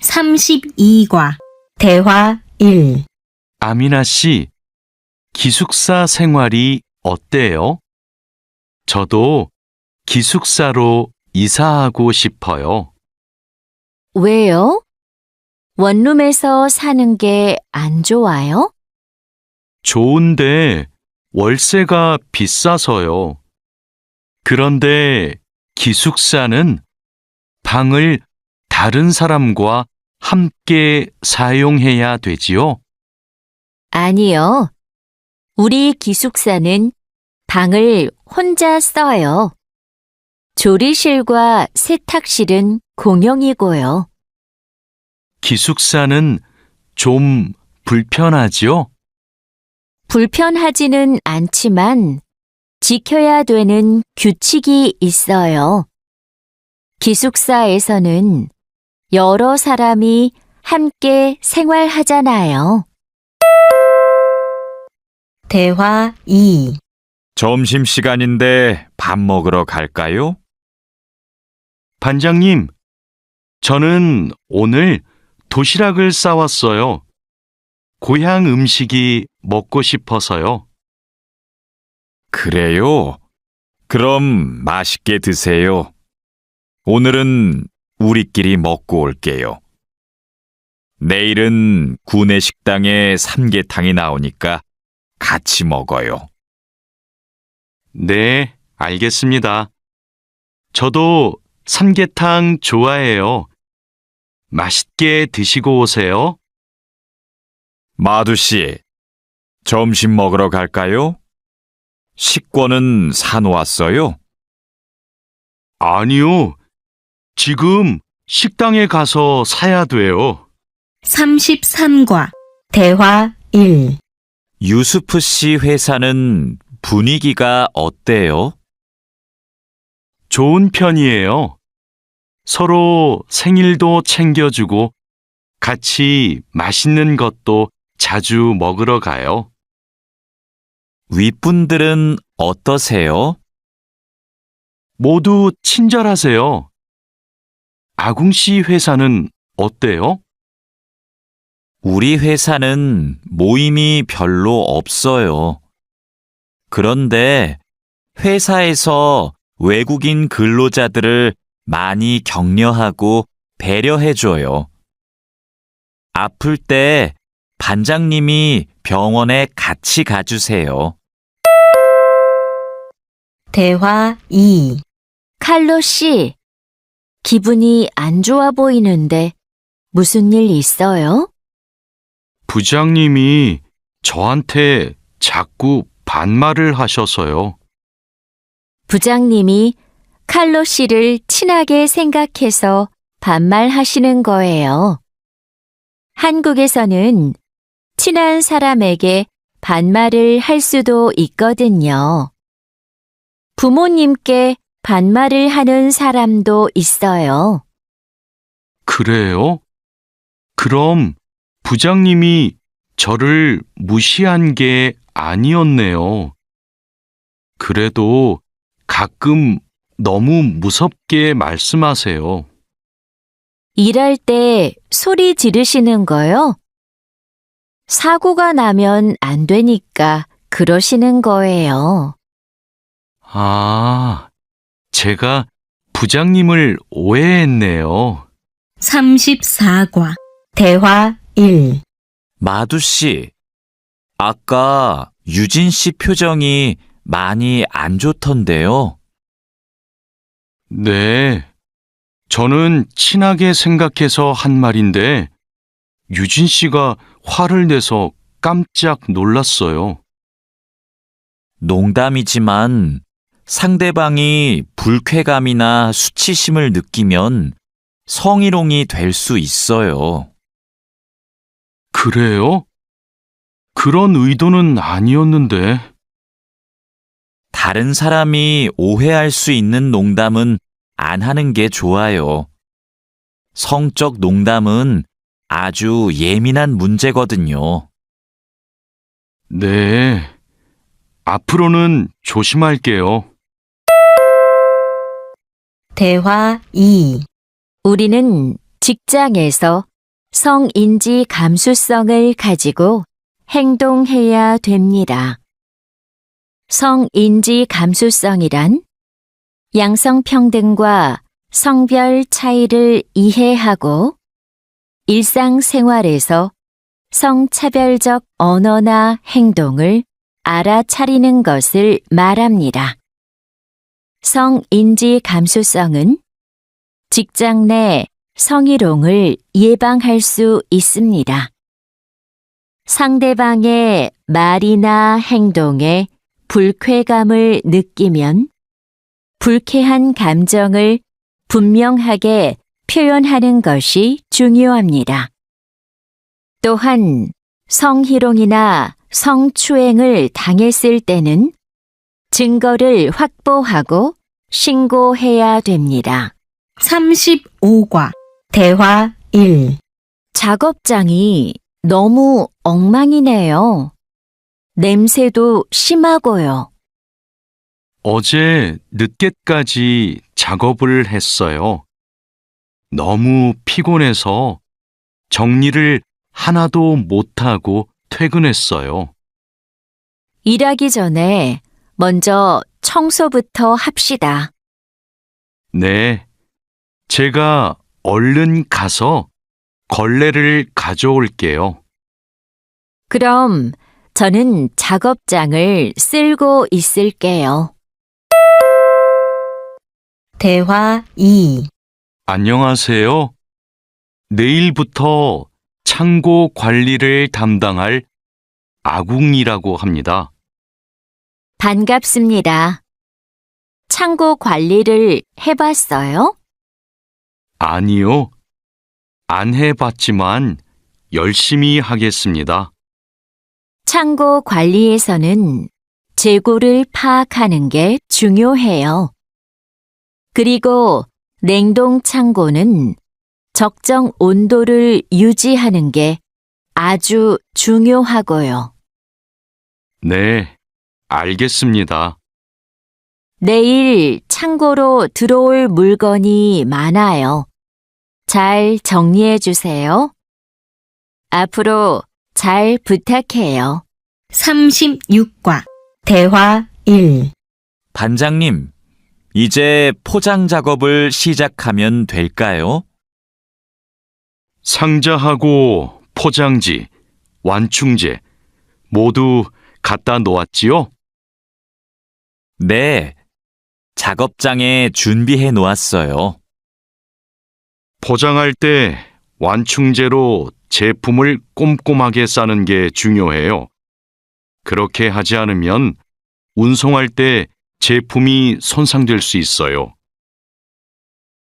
Speaker 1: 32과 대화 1.
Speaker 3: 아미나 씨, 기숙사 생활이 어때요? 저도 기숙사로 이사하고 싶어요.
Speaker 4: 왜요? 원룸에서 사는 게 안 좋아요?
Speaker 3: 좋은데 월세가 비싸서요. 그런데 기숙사는 방을 다른 사람과 함께 사용해야 되지요?
Speaker 4: 아니요. 우리 기숙사는 방을 혼자 써요. 조리실과 세탁실은 공용이고요.
Speaker 3: 기숙사는 좀 불편하지요?
Speaker 4: 불편하지는 않지만 지켜야 되는 규칙이 있어요. 기숙사에서는 여러 사람이 함께 생활하잖아요.
Speaker 1: 대화 2.
Speaker 2: 점심시간인데 밥 먹으러 갈까요?
Speaker 3: 반장님, 저는 오늘 도시락을 싸왔어요. 고향 음식이 먹고 싶어서요.
Speaker 2: 그래요? 그럼 맛있게 드세요. 오늘은 우리끼리 먹고 올게요. 내일은 구내 식당에 삼계탕이 나오니까 같이 먹어요.
Speaker 3: 네, 알겠습니다. 저도 삼계탕 좋아해요. 맛있게 드시고 오세요.
Speaker 2: 마두 씨, 점심 먹으러 갈까요? 식권은 사놓았어요?
Speaker 3: 아니요. 지금 식당에 가서 사야 돼요.
Speaker 1: 33과 대화 1.
Speaker 2: 유수프 씨 회사는 분위기가 어때요?
Speaker 3: 좋은 편이에요. 서로 생일도 챙겨주고 같이 맛있는 것도 자주 먹으러 가요.
Speaker 2: 윗분들은 어떠세요?
Speaker 3: 모두 친절하세요. 아궁 씨 회사는 어때요?
Speaker 2: 우리 회사는 모임이 별로 없어요. 그런데 회사에서 외국인 근로자들을 많이 격려하고 배려해줘요. 아플 때 반장님이 병원에 같이 가주세요.
Speaker 1: 대화 2.
Speaker 4: 칼로 씨, 기분이 안 좋아 보이는데 무슨 일 있어요?
Speaker 3: 부장님이 저한테 자꾸 반말을 하셔서요.
Speaker 4: 부장님이 칼로 씨를 친하게 생각해서 반말하시는 거예요. 한국에서는 친한 사람에게 반말을 할 수도 있거든요. 부모님께 반말을 하는 사람도 있어요.
Speaker 3: 그래요? 그럼 부장님이 저를 무시한 게 아니었네요. 그래도 가끔 너무 무섭게 말씀하세요.
Speaker 4: 일할 때 소리 지르시는 거요? 사고가 나면 안 되니까 그러시는 거예요.
Speaker 3: 아, 제가 부장님을 오해했네요.
Speaker 1: 34과 대화 1.
Speaker 2: 마두 씨, 아까 유진 씨 표정이 많이 안 좋던데요.
Speaker 3: 네, 저는 친하게 생각해서 한 말인데 유진 씨가 화를 내서 깜짝 놀랐어요.
Speaker 2: 농담이지만 상대방이 불쾌감이나 수치심을 느끼면 성희롱이 될 수 있어요.
Speaker 3: 그래요? 그런 의도는 아니었는데.
Speaker 2: 다른 사람이 오해할 수 있는 농담은 안 하는 게 좋아요. 성적 농담은 아주 예민한 문제거든요.
Speaker 3: 네, 앞으로는 조심할게요.
Speaker 1: 대화 2.
Speaker 4: 우리는 직장에서 성인지 감수성을 가지고 행동해야 됩니다. 성인지 감수성이란 양성평등과 성별 차이를 이해하고 일상생활에서 성차별적 언어나 행동을 알아차리는 것을 말합니다. 성인지 감수성은 직장 내 성희롱을 예방할 수 있습니다. 상대방의 말이나 행동에 불쾌감을 느끼면 불쾌한 감정을 분명하게 표현하는 것이 중요합니다. 또한 성희롱이나 성추행을 당했을 때는 증거를 확보하고 신고해야 됩니다.
Speaker 1: 35과 대화 1.
Speaker 4: 작업장이 너무 엉망이네요. 냄새도 심하고요.
Speaker 3: 어제 늦게까지 작업을 했어요. 너무 피곤해서 정리를 하나도 못하고 퇴근했어요.
Speaker 4: 일하기 전에 먼저 청소부터 합시다.
Speaker 3: 네, 제가 얼른 가서 걸레를 가져올게요.
Speaker 4: 그럼 저는 작업장을 쓸고 있을게요.
Speaker 1: 대화 2.
Speaker 3: 안녕하세요. 내일부터 창고 관리를 담당할 아궁이라고 합니다.
Speaker 4: 반갑습니다. 창고 관리를 해봤어요?
Speaker 3: 아니요. 안 해봤지만 열심히 하겠습니다.
Speaker 4: 창고 관리에서는 재고를 파악하는 게 중요해요. 그리고 냉동 창고는 적정 온도를 유지하는 게 아주 중요하고요.
Speaker 3: 네, 알겠습니다.
Speaker 4: 내일 창고로 들어올 물건이 많아요. 잘 정리해 주세요. 앞으로 잘 부탁해요.
Speaker 1: 36과 대화 1.
Speaker 2: 반장님, 이제 포장 작업을 시작하면 될까요?
Speaker 3: 상자하고 포장지, 완충제 모두 갖다 놓았지요?
Speaker 2: 네, 작업장에 준비해 놓았어요.
Speaker 3: 포장할 때 완충제로 제품을 꼼꼼하게 싸는 게 중요해요. 그렇게 하지 않으면 운송할 때 제품이 손상될 수 있어요.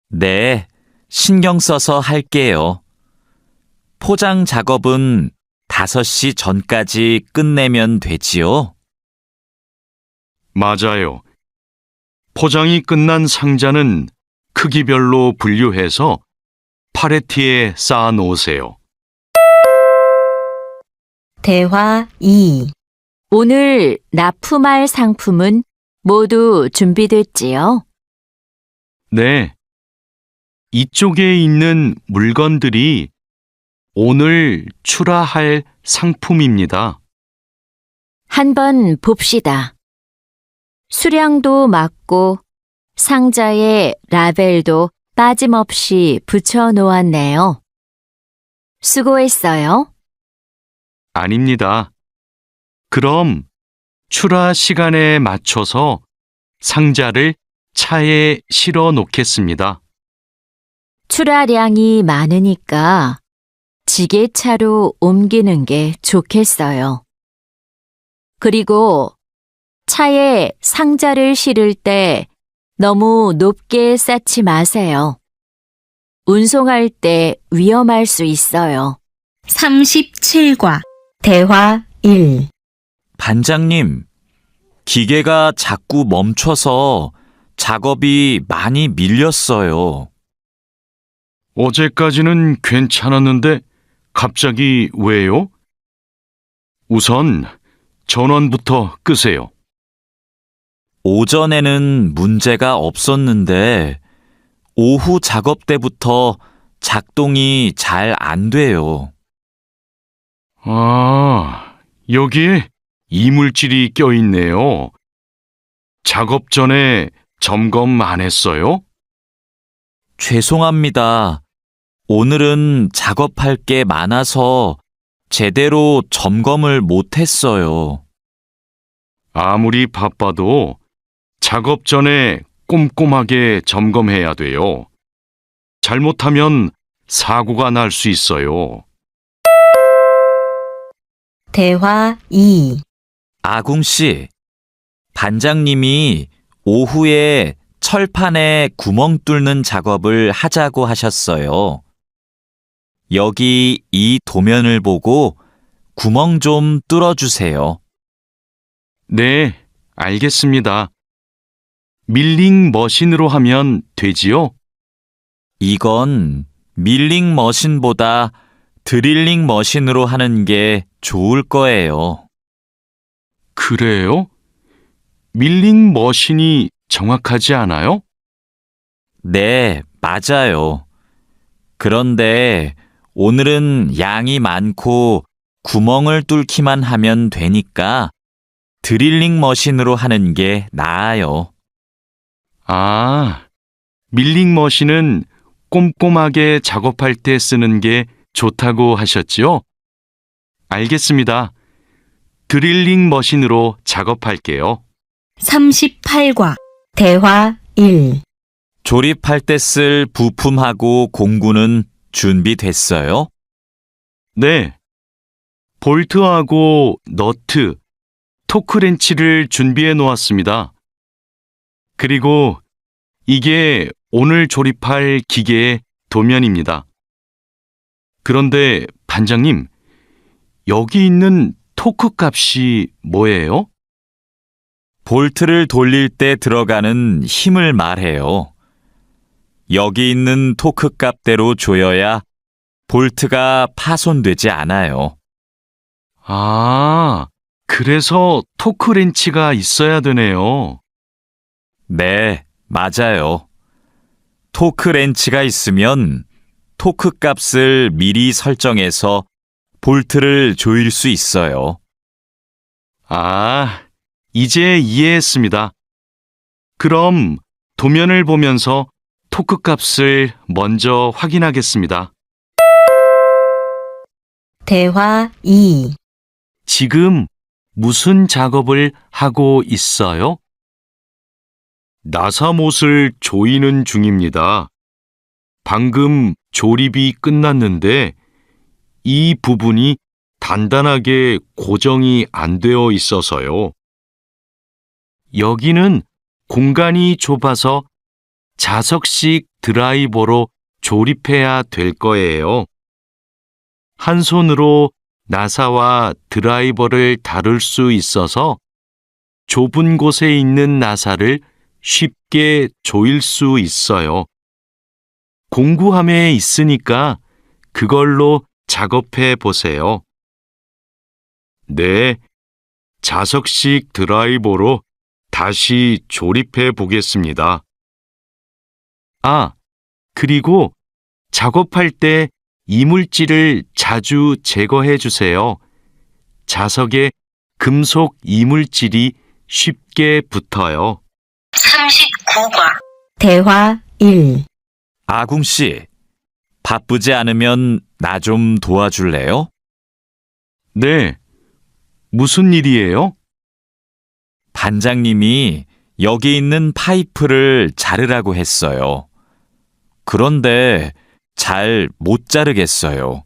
Speaker 2: 네, 신경 써서 할게요. 포장 작업은 5시 전까지 끝내면 되지요?
Speaker 3: 맞아요. 포장이 끝난 상자는 크기별로 분류해서 팔레트에 쌓아 놓으세요.
Speaker 1: 대화 2.
Speaker 4: 오늘 납품할 상품은 모두 준비됐지요?
Speaker 3: 네. 이쪽에 있는 물건들이 오늘 출하할 상품입니다.
Speaker 4: 한번 봅시다. 수량도 맞고 상자에 라벨도 빠짐없이 붙여 놓았네요. 수고했어요.
Speaker 3: 아닙니다. 그럼 출하 시간에 맞춰서 상자를 차에 실어 놓겠습니다.
Speaker 4: 출하량이 많으니까 지게차로 옮기는 게 좋겠어요. 그리고 차에 상자를 실을 때 너무 높게 쌓지 마세요. 운송할 때 위험할 수 있어요.
Speaker 1: 37과 대화 1.
Speaker 2: 반장님, 기계가 자꾸 멈춰서 작업이 많이 밀렸어요.
Speaker 3: 어제까지는 괜찮았는데 갑자기 왜요? 우선 전원부터 끄세요.
Speaker 2: 오전에는 문제가 없었는데 오후 작업 때부터 작동이 잘 안 돼요.
Speaker 3: 아, 여기에 이물질이 껴있네요. 작업 전에 점검 안 했어요?
Speaker 2: 죄송합니다. 오늘은 작업할 게 많아서 제대로 점검을 못 했어요.
Speaker 3: 아무리 바빠도 작업 전에 꼼꼼하게 점검해야 돼요. 잘못하면 사고가 날 수 있어요.
Speaker 1: 대화 2.
Speaker 2: 아궁 씨, 반장님이 오후에 철판에 구멍 뚫는 작업을 하자고 하셨어요. 여기 이 도면을 보고 구멍 좀 뚫어주세요.
Speaker 3: 네, 알겠습니다. 밀링 머신으로 하면 되지요?
Speaker 2: 이건 밀링 머신보다 드릴링 머신으로 하는 게 좋을 거예요.
Speaker 3: 그래요? 밀링 머신이 정확하지 않아요?
Speaker 2: 네, 맞아요. 그런데 오늘은 양이 많고 구멍을 뚫기만 하면 되니까 드릴링 머신으로 하는 게 나아요.
Speaker 3: 아, 밀링 머신은 꼼꼼하게 작업할 때 쓰는 게 좋다고 하셨지요? 알겠습니다. 드릴링 머신으로 작업할게요.
Speaker 1: 38과 대화 1.
Speaker 2: 조립할 때 쓸 부품하고 공구는 준비됐어요?
Speaker 3: 네. 볼트하고 너트, 토크렌치를 준비해 놓았습니다. 그리고 이게 오늘 조립할 기계의 도면입니다. 그런데 반장님, 여기 있는 토크 값이 뭐예요?
Speaker 2: 볼트를 돌릴 때 들어가는 힘을 말해요. 여기 있는 토크 값대로 조여야 볼트가 파손되지 않아요.
Speaker 3: 아, 그래서 토크렌치가 있어야 되네요.
Speaker 2: 네, 맞아요. 토크 렌치가 있으면 토크 값을 미리 설정해서 볼트를 조일 수 있어요.
Speaker 3: 아, 이제 이해했습니다. 그럼 도면을 보면서 토크 값을 먼저 확인하겠습니다.
Speaker 1: 대화 2.
Speaker 3: 지금 무슨 작업을 하고 있어요? 나사못을 조이는 중입니다. 방금 조립이 끝났는데 이 부분이 단단하게 고정이 안 되어 있어서요. 여기는 공간이 좁아서 자석식 드라이버로 조립해야 될 거예요. 한 손으로 나사와 드라이버를 다룰 수 있어서 좁은 곳에 있는 나사를 쉽게 조일 수 있어요. 공구함에 있으니까 그걸로 작업해 보세요. 네, 자석식 드라이버로 다시 조립해 보겠습니다. 아, 그리고 작업할 때 이물질을 자주 제거해 주세요. 자석에 금속 이물질이 쉽게 붙어요.
Speaker 1: 39과 대화 1.
Speaker 2: 아궁 씨, 바쁘지 않으면 나 좀 도와줄래요?
Speaker 3: 네, 무슨 일이에요?
Speaker 2: 반장님이 여기 있는 파이프를 자르라고 했어요. 그런데 잘 못 자르겠어요.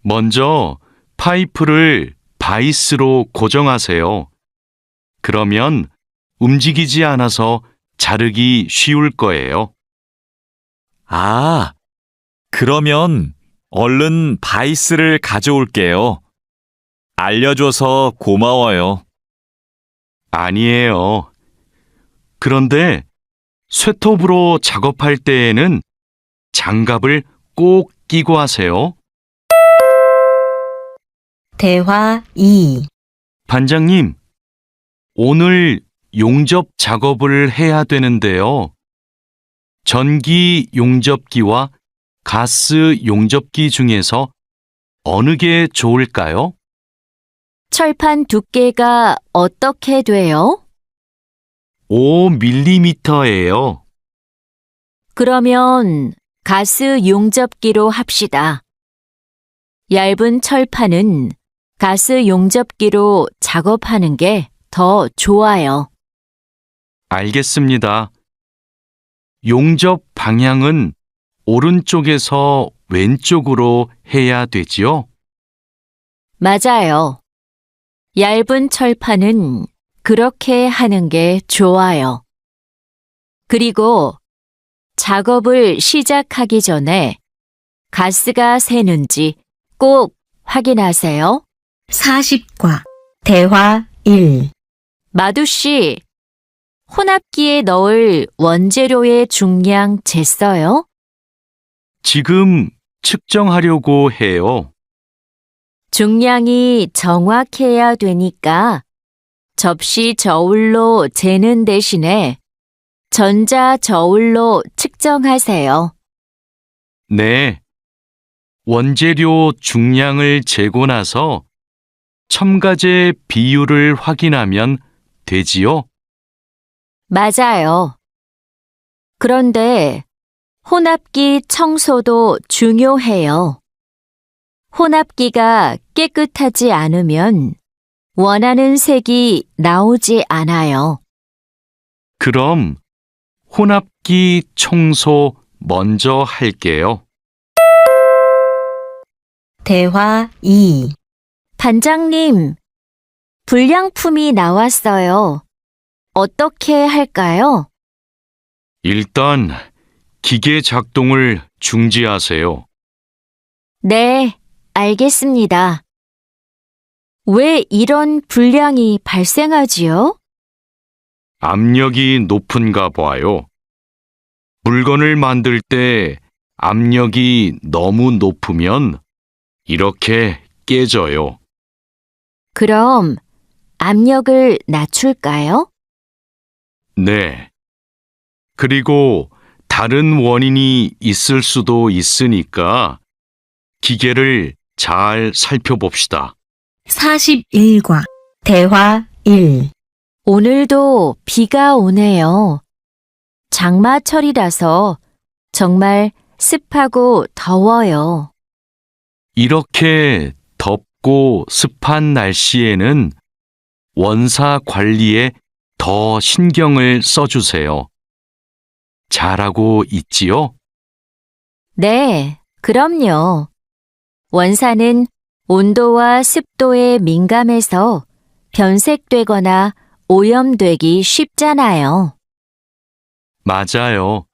Speaker 3: 먼저 파이프를 바이스로 고정하세요. 그러면 움직이지 않아서 자르기 쉬울 거예요.
Speaker 2: 아, 그러면 얼른 바이스를 가져올게요. 알려줘서 고마워요.
Speaker 3: 아니에요. 그런데 쇠톱으로 작업할 때에는 장갑을 꼭 끼고 하세요.
Speaker 1: 대화 2.
Speaker 3: 반장님, 오늘 용접 작업을 해야 되는데요. 전기 용접기와 가스 용접기 중에서 어느 게 좋을까요?
Speaker 4: 철판 두께가 어떻게 돼요?
Speaker 3: 5mm예요.
Speaker 4: 그러면 가스 용접기로 합시다. 얇은 철판은 가스 용접기로 작업하는 게 더 좋아요.
Speaker 3: 알겠습니다. 용접 방향은 오른쪽에서 왼쪽으로 해야 되지요?
Speaker 4: 맞아요. 얇은 철판은 그렇게 하는 게 좋아요. 그리고 작업을 시작하기 전에 가스가 새는지 꼭 확인하세요.
Speaker 1: 40과 대화 1.
Speaker 4: 마두 씨, 혼합기에 넣을 원재료의 중량 쟀어요?
Speaker 3: 지금 측정하려고 해요.
Speaker 4: 중량이 정확해야 되니까 접시 저울로 재는 대신에 전자 저울로 측정하세요.
Speaker 3: 네. 원재료 중량을 재고 나서 첨가제 비율을 확인하면 되지요?
Speaker 4: 맞아요. 그런데 혼합기 청소도 중요해요. 혼합기가 깨끗하지 않으면 원하는 색이 나오지 않아요.
Speaker 3: 그럼 혼합기 청소 먼저 할게요.
Speaker 1: 대화 2.
Speaker 4: 반장님, 불량품이 나왔어요. 어떻게 할까요?
Speaker 3: 일단 기계 작동을 중지하세요.
Speaker 4: 네, 알겠습니다. 왜 이런 불량이 발생하지요?
Speaker 3: 압력이 높은가 봐요. 물건을 만들 때 압력이 너무 높으면 이렇게 깨져요.
Speaker 4: 그럼 압력을 낮출까요?
Speaker 3: 네. 그리고 다른 원인이 있을 수도 있으니까 기계를 잘 살펴봅시다.
Speaker 1: 41과 대화 1.
Speaker 4: 오늘도 비가 오네요. 장마철이라서 정말 습하고 더워요.
Speaker 3: 이렇게 덥고 습한 날씨에는 원사 관리에 더 신경을 써주세요. 잘하고 있지요?
Speaker 4: 네, 그럼요. 원사는 온도와 습도에 민감해서 변색되거나 오염되기 쉽잖아요.
Speaker 3: 맞아요.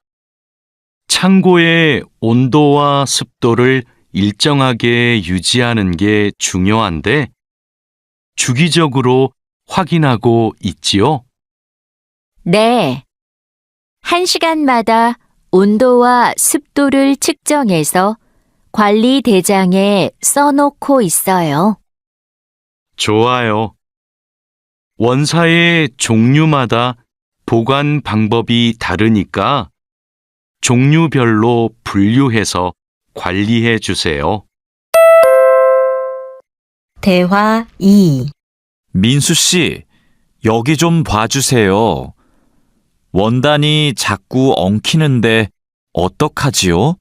Speaker 3: 창고의 온도와 습도를 일정하게 유지하는 게 중요한데 주기적으로 확인하고 있지요?
Speaker 4: 네. 1시간마다 온도와 습도를 측정해서 관리 대장에 써놓고 있어요.
Speaker 3: 좋아요. 원사의 종류마다 보관 방법이 다르니까 종류별로 분류해서 관리해 주세요.
Speaker 1: 대화 2.
Speaker 2: 민수 씨, 여기 좀 봐주세요. 원단이 자꾸 엉키는데 어떡하지요?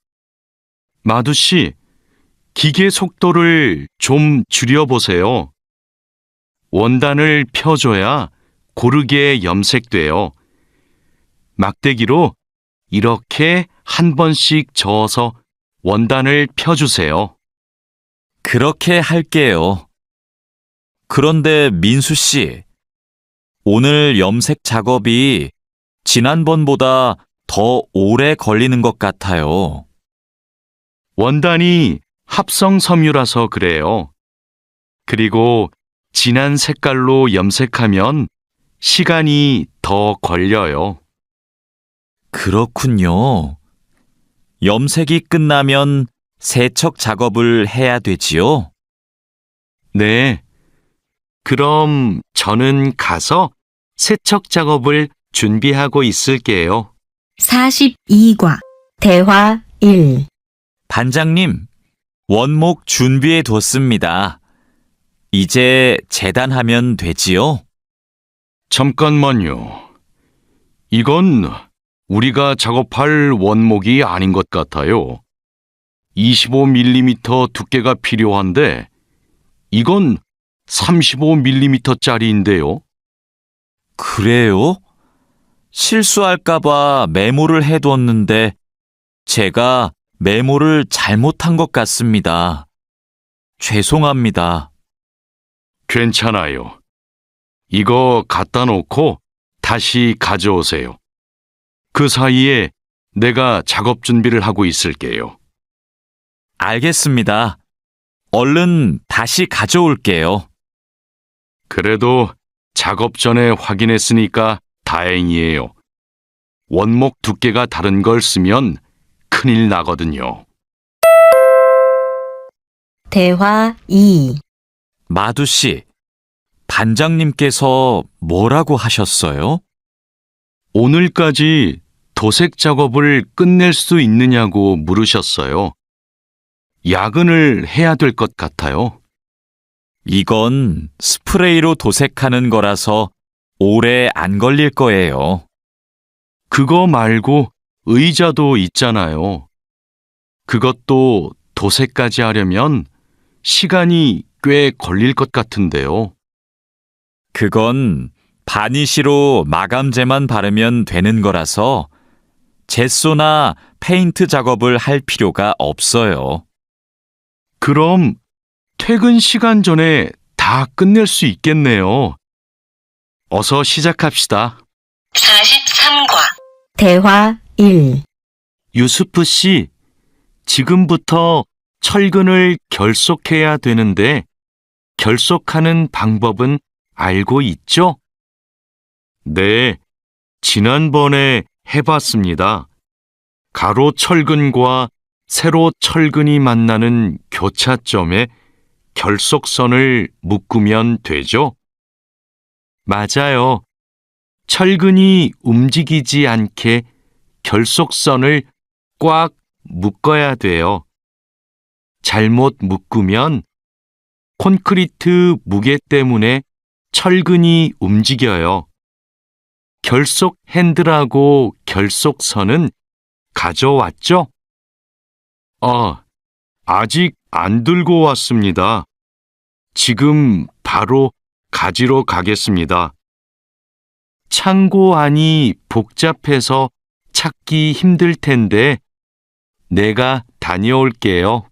Speaker 3: 마두 씨, 기계 속도를 좀 줄여보세요. 원단을 펴줘야 고르게 염색돼요. 막대기로 이렇게 한 번씩 저어서 원단을 펴주세요.
Speaker 2: 그렇게 할게요. 그런데 민수 씨, 오늘 염색 작업이 지난번보다 더 오래 걸리는 것 같아요.
Speaker 3: 원단이 합성 섬유라서 그래요. 그리고 진한 색깔로 염색하면 시간이 더 걸려요.
Speaker 2: 그렇군요. 염색이 끝나면 세척 작업을 해야 되지요?
Speaker 3: 네. 그럼 저는 가서 세척 작업을 준비하고 있을게요.
Speaker 1: 42과 대화 1.
Speaker 2: 반장님, 원목 준비해 뒀습니다. 이제 재단하면 되지요?
Speaker 3: 잠깐만요. 이건 우리가 작업할 원목이 아닌 것 같아요. 25mm 두께가 필요한데 이건 35mm짜리인데요.
Speaker 2: 그래요? 실수할까봐 메모를 해뒀는데 제가 메모를 잘못한 것 같습니다. 죄송합니다.
Speaker 3: 괜찮아요. 이거 갖다 놓고 다시 가져오세요. 그 사이에 내가 작업 준비를 하고 있을게요.
Speaker 2: 알겠습니다. 얼른 다시 가져올게요.
Speaker 3: 그래도 작업 전에 확인했으니까 다행이에요. 원목 두께가 다른 걸 쓰면 큰일 나거든요.
Speaker 1: 대화 2.
Speaker 2: 마두 씨, 반장님께서 뭐라고 하셨어요?
Speaker 3: 오늘까지 도색 작업을 끝낼 수 있느냐고 물으셨어요. 야근을 해야 될 것 같아요.
Speaker 2: 이건 스프레이로 도색하는 거라서 오래 안 걸릴 거예요.
Speaker 3: 그거 말고 의자도 있잖아요. 그것도 도색까지 하려면 시간이 꽤 걸릴 것 같은데요.
Speaker 2: 그건 바니쉬로 마감제만 바르면 되는 거라서 젯소나 페인트 작업을 할 필요가 없어요.
Speaker 3: 그럼 퇴근 시간 전에 다 끝낼 수 있겠네요. 어서 시작합시다.
Speaker 1: 43과 대화 1.
Speaker 3: 유스프 씨, 지금부터 철근을 결속해야 되는데 결속하는 방법은 알고 있죠? 네, 지난번에 해봤습니다. 가로 철근과 세로 철근이 만나는 교차점에 결속선을 묶으면 되죠? 맞아요. 철근이 움직이지 않게 결속선을 꽉 묶어야 돼요. 잘못 묶으면 콘크리트 무게 때문에 철근이 움직여요. 결속 핸들하고 결속선은 가져왔죠? 아직 안 들고 왔습니다. 지금 바로 가지러 가겠습니다. 창고 안이 복잡해서 찾기 힘들 텐데 내가 다녀올게요.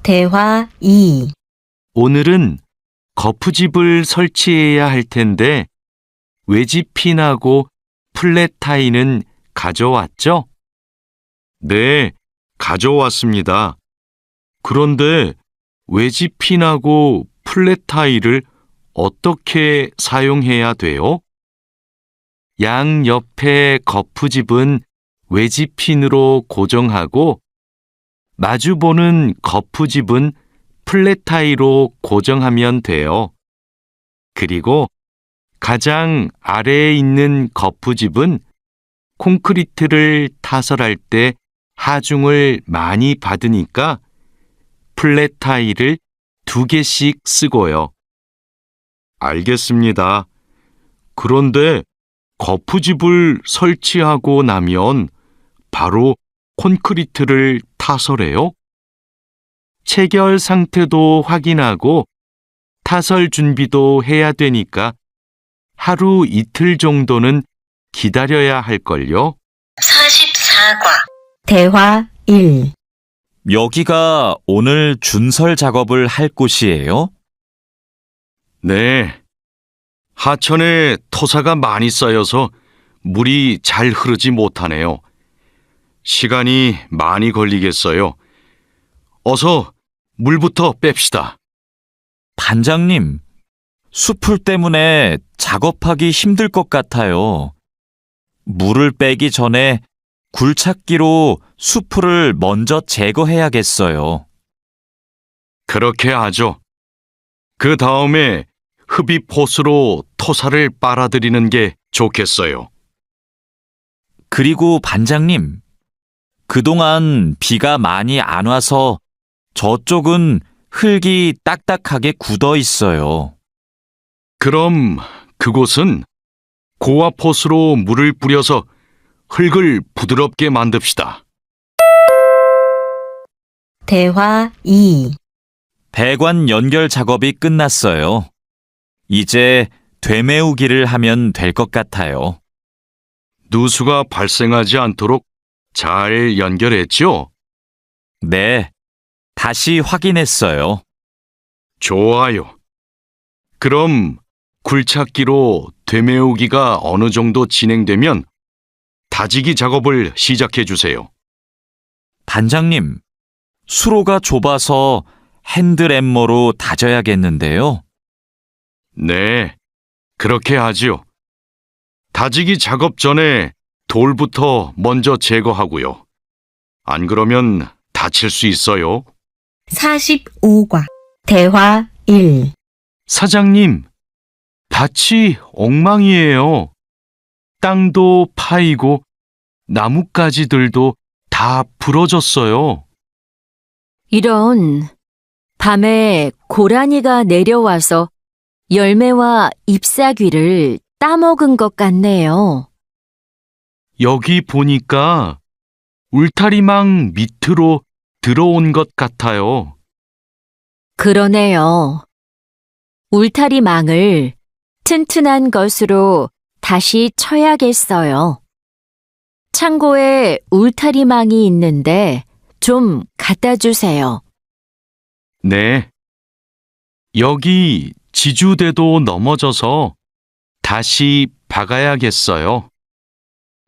Speaker 1: 대화 2.
Speaker 3: 오늘은 거푸집을 설치해야 할 텐데 외집핀하고 플랫 타이는 가져왔죠? 네, 가져왔습니다. 그런데 외집핀하고 플랫 타이를 어떻게 사용해야 돼요? 양 옆에 거푸집은 외집핀으로 고정하고 마주보는 거푸집은 플랫 타이로 고정하면 돼요. 그리고 가장 아래에 있는 거푸집은 콘크리트를 타설할 때 하중을 많이 받으니까 플랫 타일을 2개씩 쓰고요. 알겠습니다. 그런데 거푸집을 설치하고 나면 바로 콘크리트를 타설해요? 체결 상태도 확인하고 타설 준비도 해야 되니까 하루 이틀 정도는 기다려야 할걸요?
Speaker 1: 44과 대화 1
Speaker 2: 여기가 오늘 준설 작업을 할 곳이에요?
Speaker 3: 네. 하천에 토사가 많이 쌓여서 물이 잘 흐르지 못하네요. 시간이 많이 걸리겠어요. 어서 물부터 뺍시다.
Speaker 2: 반장님, 수풀 때문에 작업하기 힘들 것 같아요. 물을 빼기 전에 굴착기로 수풀을 먼저 제거해야겠어요.
Speaker 3: 그렇게 하죠. 그 다음에 흡입 호스로 토사를 빨아들이는 게 좋겠어요.
Speaker 2: 그리고 반장님, 그동안 비가 많이 안 와서 저쪽은 흙이 딱딱하게 굳어 있어요.
Speaker 3: 그럼 그곳은 고압 호스로 물을 뿌려서 흙을 부드럽게 만듭시다.
Speaker 1: 대화 2
Speaker 2: 배관 연결 작업이 끝났어요. 이제 되메우기를 하면 될 것 같아요.
Speaker 3: 누수가 발생하지 않도록 잘 연결했죠?
Speaker 2: 네, 다시 확인했어요.
Speaker 3: 좋아요. 그럼 굴착기로 되메우기가 어느 정도 진행되면 다지기 작업을 시작해 주세요.
Speaker 2: 반장님, 수로가 좁아서 핸드램머로 다져야겠는데요.
Speaker 3: 네, 그렇게 하지요. 다지기 작업 전에 돌부터 먼저 제거하고요. 안 그러면 다칠 수 있어요.
Speaker 1: 45과 대화 1
Speaker 3: 사장님, 밭이 엉망이에요. 땅도 파이고 나뭇가지들도 다 부러졌어요.
Speaker 4: 이런, 밤에 고라니가 내려와서 열매와 잎사귀를 따먹은 것 같네요.
Speaker 3: 여기 보니까 울타리망 밑으로 들어온 것 같아요.
Speaker 4: 그러네요. 울타리망을 튼튼한 것으로 다시 쳐야겠어요. 창고에 울타리망이 있는데 좀 갖다 주세요.
Speaker 3: 네. 여기 지주대도 넘어져서 다시 박아야겠어요.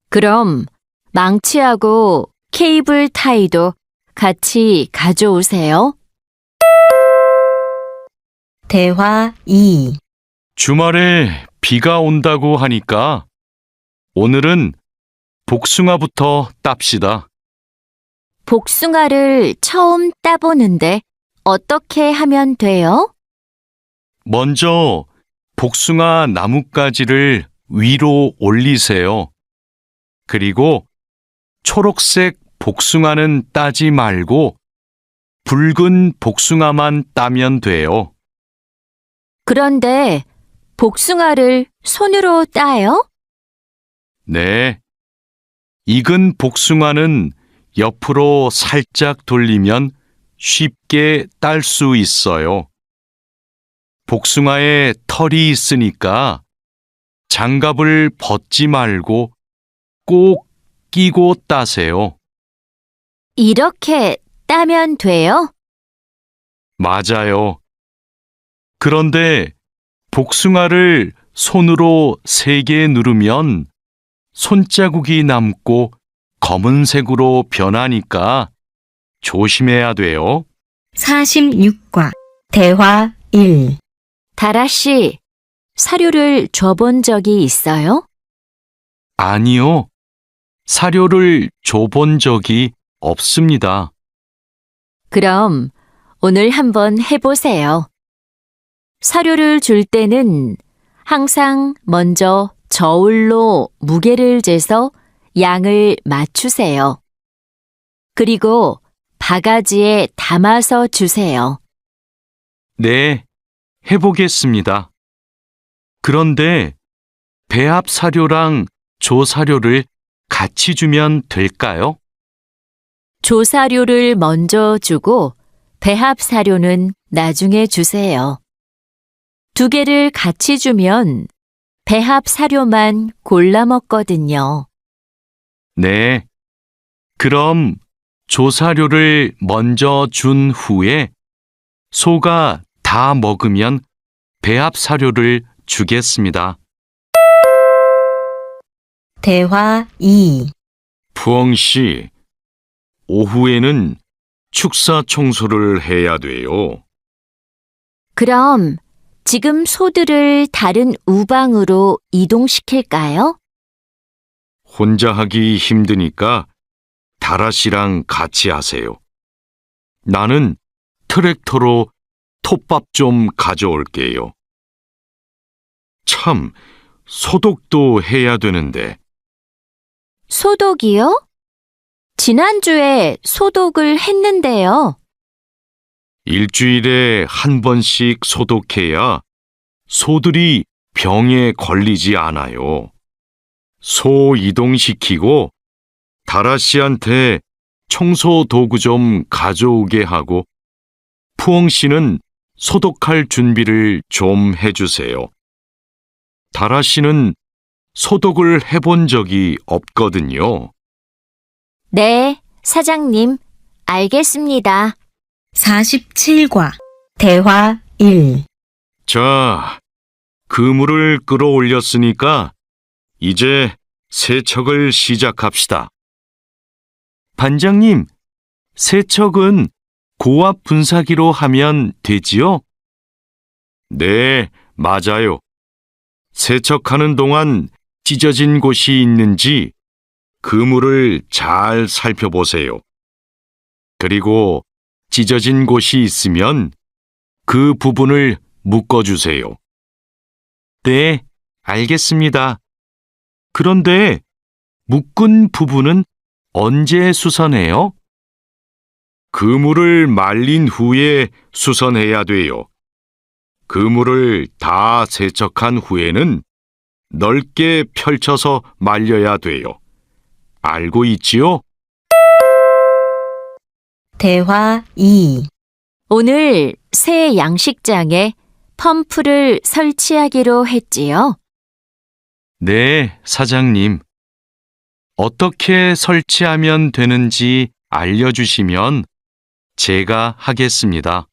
Speaker 4: 그럼 망치하고 케이블 타이도 같이 가져오세요.
Speaker 1: 대화 2
Speaker 3: 주말에 비가 온다고 하니까 오늘은 복숭아부터 땁시다.
Speaker 4: 복숭아를 처음 따보는데 어떻게 하면 돼요?
Speaker 3: 먼저 복숭아 나뭇가지를 위로 올리세요. 그리고 초록색 복숭아는 따지 말고 붉은 복숭아만 따면 돼요.
Speaker 4: 그런데 복숭아를 손으로 따요?
Speaker 3: 네. 익은 복숭아는 옆으로 살짝 돌리면 쉽게 딸 수 있어요. 복숭아에 털이 있으니까 장갑을 벗지 말고 꼭 끼고 따세요.
Speaker 4: 이렇게 따면 돼요?
Speaker 3: 맞아요. 그런데 복숭아를 손으로 세게 누르면 손자국이 남고 검은색으로 변하니까 조심해야 돼요.
Speaker 1: 46과 대화 1
Speaker 4: 다라 씨, 사료를 줘본 적이 있어요?
Speaker 3: 아니요. 사료를 줘본 적이 없습니다.
Speaker 4: 그럼 오늘 한번 해보세요. 사료를 줄 때는 항상 먼저 저울로 무게를 재서 양을 맞추세요. 그리고 바가지에 담아서 주세요.
Speaker 3: 네, 해보겠습니다. 그런데 배합 사료랑 조사료를 같이 주면 될까요?
Speaker 4: 조사료를 먼저 주고 배합 사료는 나중에 주세요. 두 개를 같이 주면 배합 사료만 골라 먹거든요.
Speaker 3: 네. 그럼 조사료를 먼저 준 후에 소가 다 먹으면 배합 사료를 주겠습니다.
Speaker 1: 대화 2.
Speaker 3: 푸엉 씨, 오후에는 축사 청소를 해야 돼요.
Speaker 4: 그럼 지금 소들을 다른 우방으로 이동시킬까요?
Speaker 3: 혼자 하기 힘드니까 다라 씨랑 같이 하세요. 나는 트랙터로 톱밥 좀 가져올게요. 참, 소독도 해야 되는데.
Speaker 4: 소독이요? 지난주에 소독을 했는데요.
Speaker 3: 일주일에 한 번씩 소독해야 소들이 병에 걸리지 않아요. 소 이동시키고 다라 씨한테 청소 도구 좀 가져오게 하고 푸엉 씨는 소독할 준비를 좀 해주세요. 다라 씨는 소독을 해본 적이 없거든요.
Speaker 4: 네, 사장님, 알겠습니다.
Speaker 1: 47과 대화 1.
Speaker 3: 자, 그물을 끌어올렸으니까 이제 세척을 시작합시다. 반장님, 세척은 고압 분사기로 하면 되지요? 네, 맞아요. 세척하는 동안 찢어진 곳이 있는지 그물을 잘 살펴보세요. 그리고 찢어진 곳이 있으면 그 부분을 묶어주세요. 네, 알겠습니다. 그런데 묶은 부분은 언제 수선해요? 그물을 말린 후에 수선해야 돼요. 그물을 다 세척한 후에는 넓게 펼쳐서 말려야 돼요. 알고 있지요?
Speaker 1: 대화 2.
Speaker 4: 오늘 새 양식장에 펌프를 설치하기로 했지요.
Speaker 3: 네, 사장님. 어떻게 설치하면 되는지 알려주시면 제가 하겠습니다.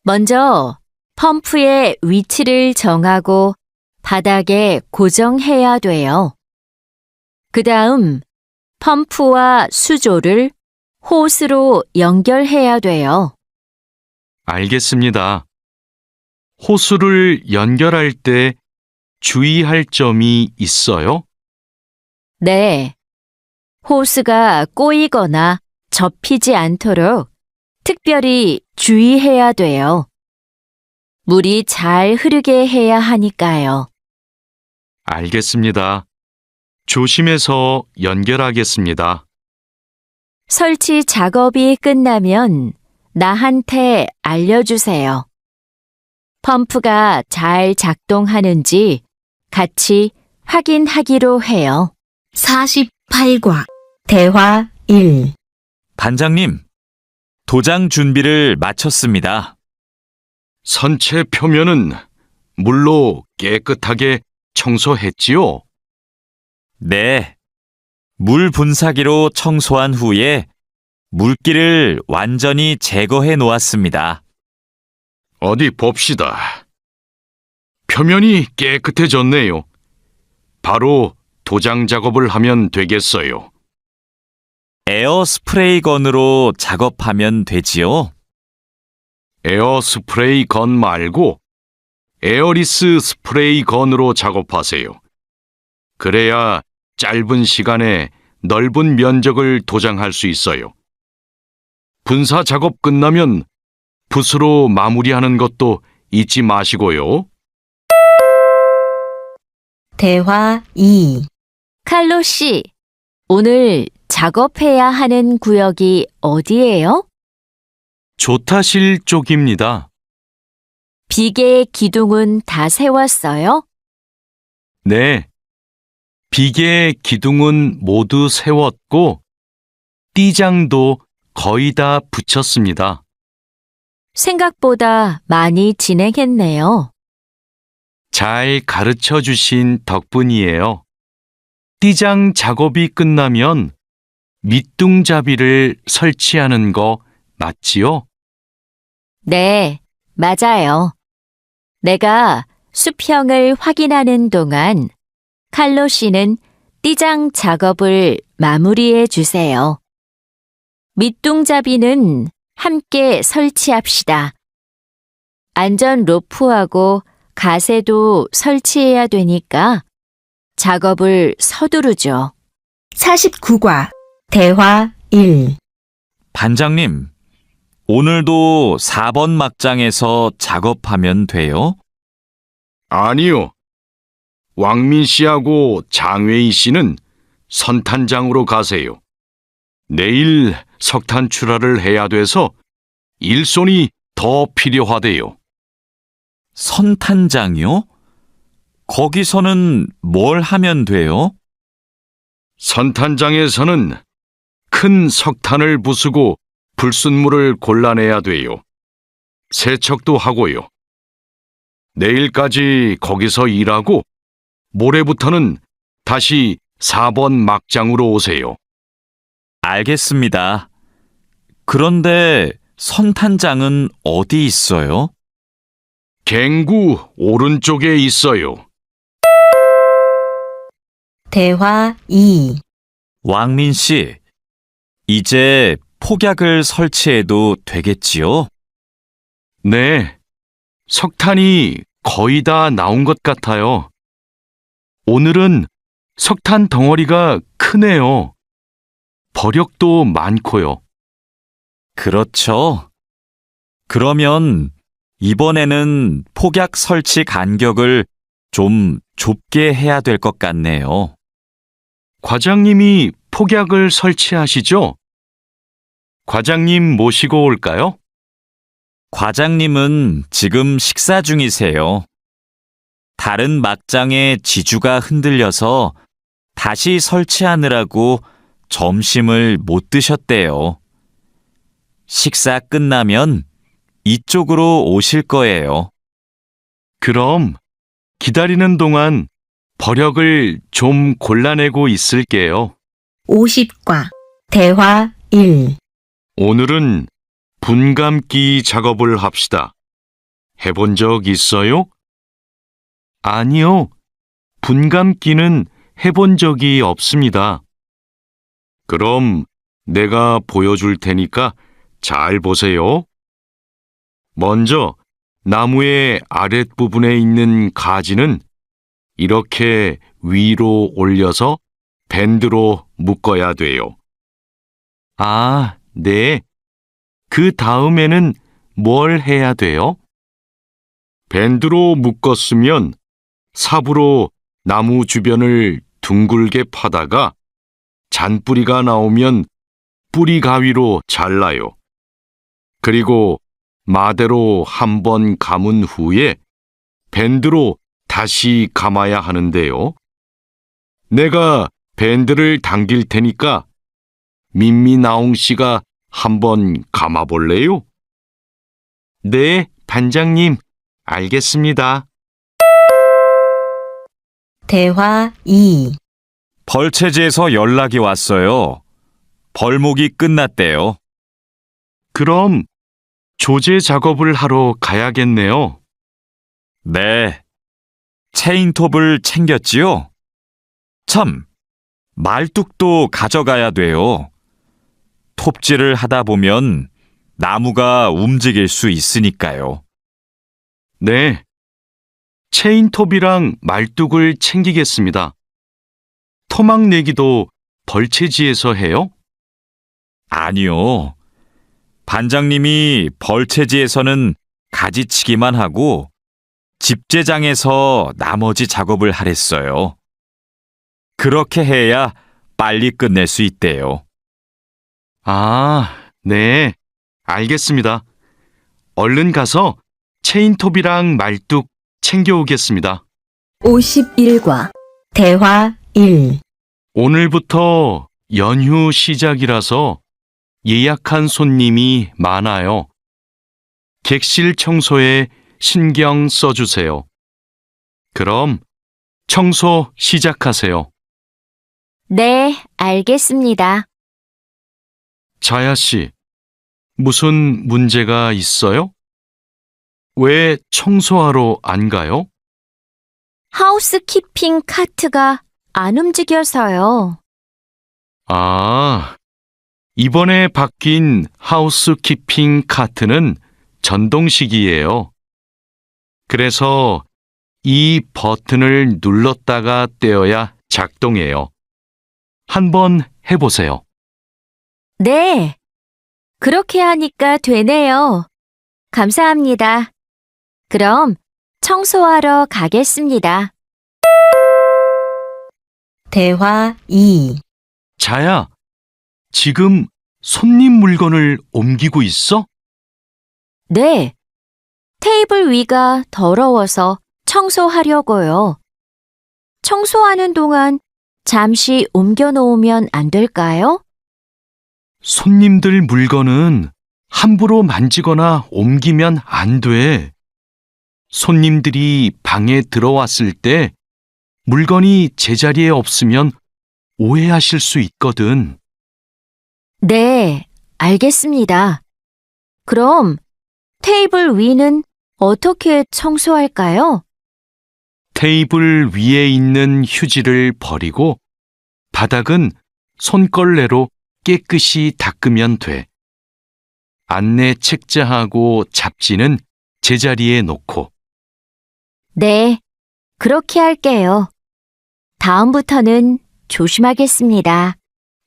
Speaker 4: 먼저 펌프의 위치를 정하고 바닥에 고정해야 돼요. 그 다음 펌프와 수조를 호스로 연결해야 돼요.
Speaker 3: 알겠습니다. 호수를 연결할 때 주의할 점이 있어요?
Speaker 4: 네. 호스가 꼬이거나 접히지 않도록 특별히 주의해야 돼요. 물이 잘 흐르게 해야 하니까요.
Speaker 3: 알겠습니다. 조심해서 연결하겠습니다.
Speaker 4: 설치 작업이 끝나면 나한테 알려주세요. 펌프가 잘 작동하는지 같이 확인하기로 해요.
Speaker 1: 48과 대화 1.
Speaker 2: 반장님, 도장 준비를 마쳤습니다.
Speaker 3: 선체 표면은 물로 깨끗하게 청소했지요?
Speaker 2: 네. 물 분사기로 청소한 후에 물기를 완전히 제거해 놓았습니다.
Speaker 3: 어디 봅시다. 표면이 깨끗해졌네요. 바로 도장 작업을 하면 되겠어요.
Speaker 2: 에어 스프레이 건으로 작업하면 되지요?
Speaker 3: 에어 스프레이 건 말고 에어리스 스프레이 건으로 작업하세요. 그래야 짧은 시간에 넓은 면적을 도장할 수 있어요. 분사 작업 끝나면 붓으로 마무리하는 것도 잊지 마시고요.
Speaker 1: 대화 2.
Speaker 4: 칼로 씨, 오늘 작업해야 하는 구역이 어디예요?
Speaker 3: 조타실 쪽입니다.
Speaker 4: 비계 기둥은 다 세웠어요?
Speaker 3: 네. 비계 기둥은 모두 세웠고, 띠장도 거의 다 붙였습니다.
Speaker 4: 생각보다 많이 진행했네요.
Speaker 3: 잘 가르쳐 주신 덕분이에요. 띠장 작업이 끝나면 밑둥잡이를 설치하는 거 맞지요?
Speaker 4: 네, 맞아요. 내가 수평을 확인하는 동안 칼로 씨는 띠장 작업을 마무리해 주세요. 밑둥잡이는 함께 설치합시다. 안전 로프하고 가세도 설치해야 되니까 작업을 서두르죠.
Speaker 1: 49과 대화 1.
Speaker 2: 반장님, 오늘도 4번 막장에서 작업하면 돼요?
Speaker 3: 아니요. 왕민 씨하고 장웨이 씨는 선탄장으로 가세요. 내일 석탄 출하를 해야 돼서 일손이 더 필요하대요.
Speaker 2: 선탄장이요? 거기서는 뭘 하면 돼요?
Speaker 3: 선탄장에서는 큰 석탄을 부수고 불순물을 골라내야 돼요. 세척도 하고요. 내일까지 거기서 일하고 모레부터는 다시 4번 막장으로 오세요.
Speaker 2: 알겠습니다. 그런데 선탄장은 어디 있어요?
Speaker 3: 갱구 오른쪽에 있어요.
Speaker 1: 대화 2.
Speaker 2: 왕민 씨, 이제 폭약을 설치해도 되겠지요?
Speaker 3: 네, 석탄이 거의 다 나온 것 같아요. 오늘은 석탄 덩어리가 크네요. 버력도 많고요.
Speaker 2: 그렇죠. 그러면 이번에는 폭약 설치 간격을 좀 좁게 해야 될 것 같네요.
Speaker 3: 과장님이 폭약을 설치하시죠? 과장님 모시고 올까요?
Speaker 2: 과장님은 지금 식사 중이세요. 다른 막장의 지주가 흔들려서 다시 설치하느라고 점심을 못 드셨대요. 식사 끝나면 이쪽으로 오실 거예요.
Speaker 3: 그럼 기다리는 동안 버력을 좀 골라내고 있을게요.
Speaker 1: 50과 대화 1.
Speaker 3: 오늘은 분감기 작업을 합시다. 해본 적 있어요? 아니요. 분감기는 해본 적이 없습니다. 그럼 내가 보여줄 테니까 잘 보세요. 먼저 나무의 아랫부분에 있는 가지는 이렇게 위로 올려서 밴드로 묶어야 돼요. 아, 네. 그 다음에는 뭘 해야 돼요? 밴드로 묶었으면 삽으로 나무 주변을 둥글게 파다가 잔뿌리가 나오면 뿌리 가위로 잘라요. 그리고 마대로 한 번 감은 후에 밴드로 다시 감아야 하는데요. 내가 밴드를 당길 테니까 민미나옹 씨가 한번 감아볼래요? 네, 반장님, 알겠습니다.
Speaker 1: 대화 2.
Speaker 2: 벌채지에서 연락이 왔어요. 벌목이 끝났대요.
Speaker 3: 그럼 조제 작업을 하러 가야겠네요.
Speaker 2: 네. 체인톱을 챙겼지요? 참, 말뚝도 가져가야 돼요. 톱질을 하다 보면 나무가 움직일 수 있으니까요.
Speaker 3: 네. 체인톱이랑 말뚝을 챙기겠습니다. 토막 내기도 벌채지에서 해요?
Speaker 2: 아니요. 반장님이 벌채지에서는 가지치기만 하고 집제장에서 나머지 작업을 하랬어요. 그렇게 해야 빨리 끝낼 수 있대요.
Speaker 3: 아, 네. 알겠습니다. 얼른 가서 체인톱이랑 말뚝 챙겨오겠습니다.
Speaker 1: 51과 대화 1.
Speaker 3: 오늘부터 연휴 시작이라서 예약한 손님이 많아요. 객실 청소에 신경 써주세요. 그럼 청소 시작하세요.
Speaker 4: 네, 알겠습니다.
Speaker 3: 자야 씨, 무슨 문제가 있어요? 왜 청소하러 안 가요?
Speaker 4: 하우스키핑 카트가 안 움직여서요.
Speaker 3: 아, 이번에 바뀐 하우스키핑 카트는 전동식이에요. 그래서 이 버튼을 눌렀다가 떼어야 작동해요. 한번 해보세요.
Speaker 4: 네, 그렇게 하니까 되네요. 감사합니다. 그럼 청소하러 가겠습니다.
Speaker 1: 대화 2.
Speaker 3: 자야, 지금 손님 물건을 옮기고 있어?
Speaker 4: 네, 테이블 위가 더러워서 청소하려고요. 청소하는 동안 잠시 옮겨 놓으면 안 될까요?
Speaker 3: 손님들 물건은 함부로 만지거나 옮기면 안 돼. 손님들이 방에 들어왔을 때 물건이 제자리에 없으면 오해하실 수 있거든.
Speaker 4: 네, 알겠습니다. 그럼 테이블 위는 어떻게 청소할까요?
Speaker 3: 테이블 위에 있는 휴지를 버리고 바닥은 손걸레로 깨끗이 닦으면 돼. 안내 책자하고 잡지는 제자리에 놓고.
Speaker 4: 네, 그렇게 할게요. 다음부터는 조심하겠습니다.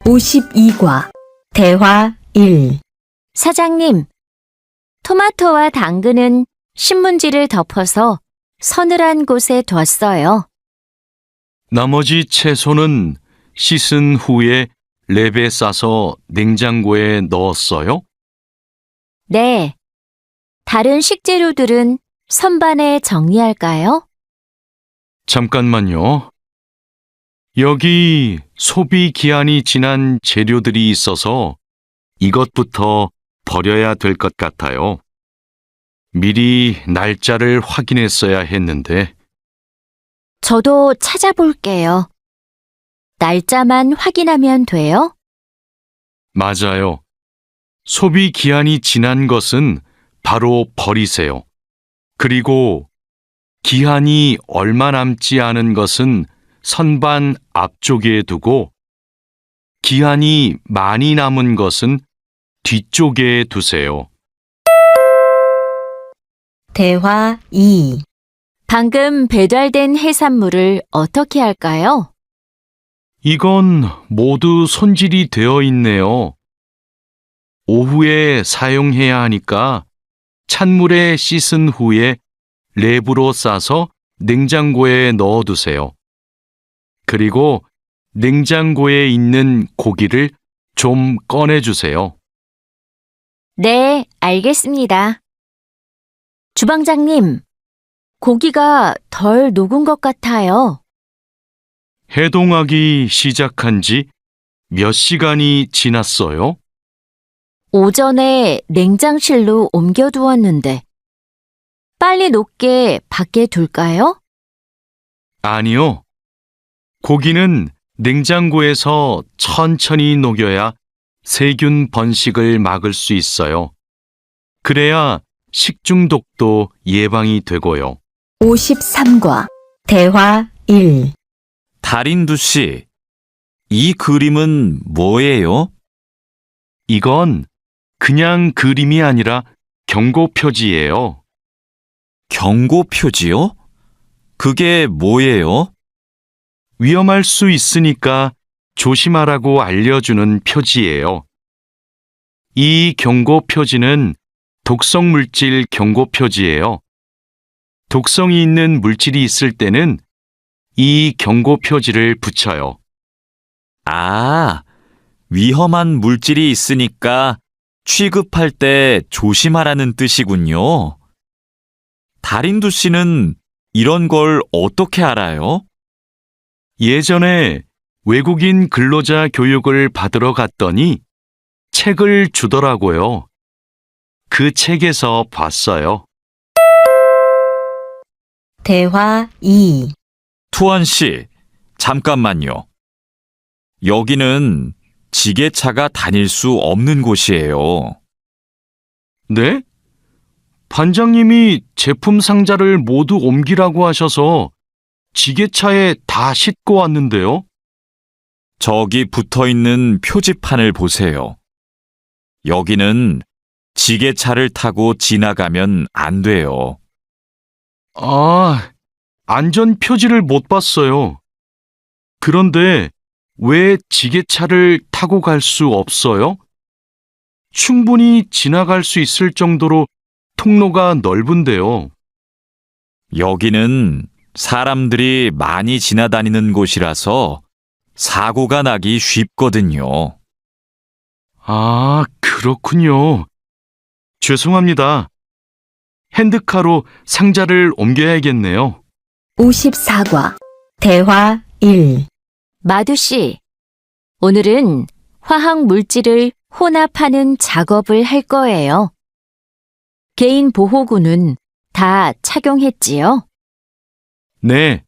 Speaker 1: 52과 대화 1.
Speaker 4: 사장님, 토마토와 당근은 신문지를 덮어서 서늘한 곳에 뒀어요.
Speaker 3: 나머지 채소는 씻은 후에 랩에 싸서 냉장고에 넣었어요?
Speaker 4: 네. 다른 식재료들은 선반에 정리할까요?
Speaker 3: 잠깐만요. 여기 소비 기한이 지난 재료들이 있어서 이것부터 버려야 될 것 같아요. 미리 날짜를 확인했어야 했는데.
Speaker 4: 저도 찾아볼게요. 날짜만 확인하면 돼요?
Speaker 3: 맞아요. 소비 기한이 지난 것은 바로 버리세요. 그리고 기한이 얼마 남지 않은 것은 선반 앞쪽에 두고 기한이 많이 남은 것은 뒤쪽에 두세요.
Speaker 1: 대화 2.
Speaker 4: 방금 배달된 해산물을 어떻게 할까요?
Speaker 3: 이건 모두 손질이 되어 있네요. 오후에 사용해야 하니까 찬물에 씻은 후에 랩으로 싸서 냉장고에 넣어두세요. 그리고 냉장고에 있는 고기를 좀 꺼내주세요.
Speaker 4: 네, 알겠습니다. 주방장님, 고기가 덜 녹은 것 같아요.
Speaker 3: 해동하기 시작한 지 몇 시간이 지났어요?
Speaker 4: 오전에 냉장실로 옮겨두었는데 빨리 녹게 밖에 둘까요?
Speaker 3: 아니요. 고기는 냉장고에서 천천히 녹여야 세균 번식을 막을 수 있어요. 그래야 식중독도 예방이 되고요.
Speaker 1: 53과 대화 1.
Speaker 2: 달인두 씨, 이 그림은 뭐예요?
Speaker 3: 이건 그냥 그림이 아니라 경고 표지예요.
Speaker 2: 경고 표지요? 그게 뭐예요?
Speaker 3: 위험할 수 있으니까 조심하라고 알려주는 표지예요. 이 경고 표지는 독성 물질 경고 표지예요. 독성이 있는 물질이 있을 때는 이 경고 표지를 붙여요.
Speaker 2: 아, 위험한 물질이 있으니까 취급할 때 조심하라는 뜻이군요. 다린두 씨는 이런 걸 어떻게 알아요?
Speaker 3: 예전에 외국인 근로자 교육을 받으러 갔더니 책을 주더라고요. 그 책에서 봤어요.
Speaker 1: 대화 2.
Speaker 2: 투원 씨, 잠깐만요. 여기는 지게차가 다닐 수 없는 곳이에요.
Speaker 3: 네? 반장님이 제품 상자를 모두 옮기라고 하셔서 지게차에 다 싣고 왔는데요.
Speaker 2: 저기 붙어 있는 표지판을 보세요. 여기는 지게차를 타고 지나가면 안 돼요.
Speaker 3: 아, 안전 표지를 못 봤어요. 그런데 왜 지게차를 타고 갈 수 없어요? 충분히 지나갈 수 있을 정도로 통로가 넓은데요.
Speaker 2: 여기는 사람들이 많이 지나다니는 곳이라서 사고가 나기 쉽거든요.
Speaker 3: 아, 그렇군요. 죄송합니다. 핸드카로 상자를 옮겨야겠네요.
Speaker 1: 54과 대화 1.
Speaker 4: 마두 씨, 오늘은 화학 물질을 혼합하는 작업을 할 거예요. 개인 보호구는 다 착용했지요?
Speaker 3: 네,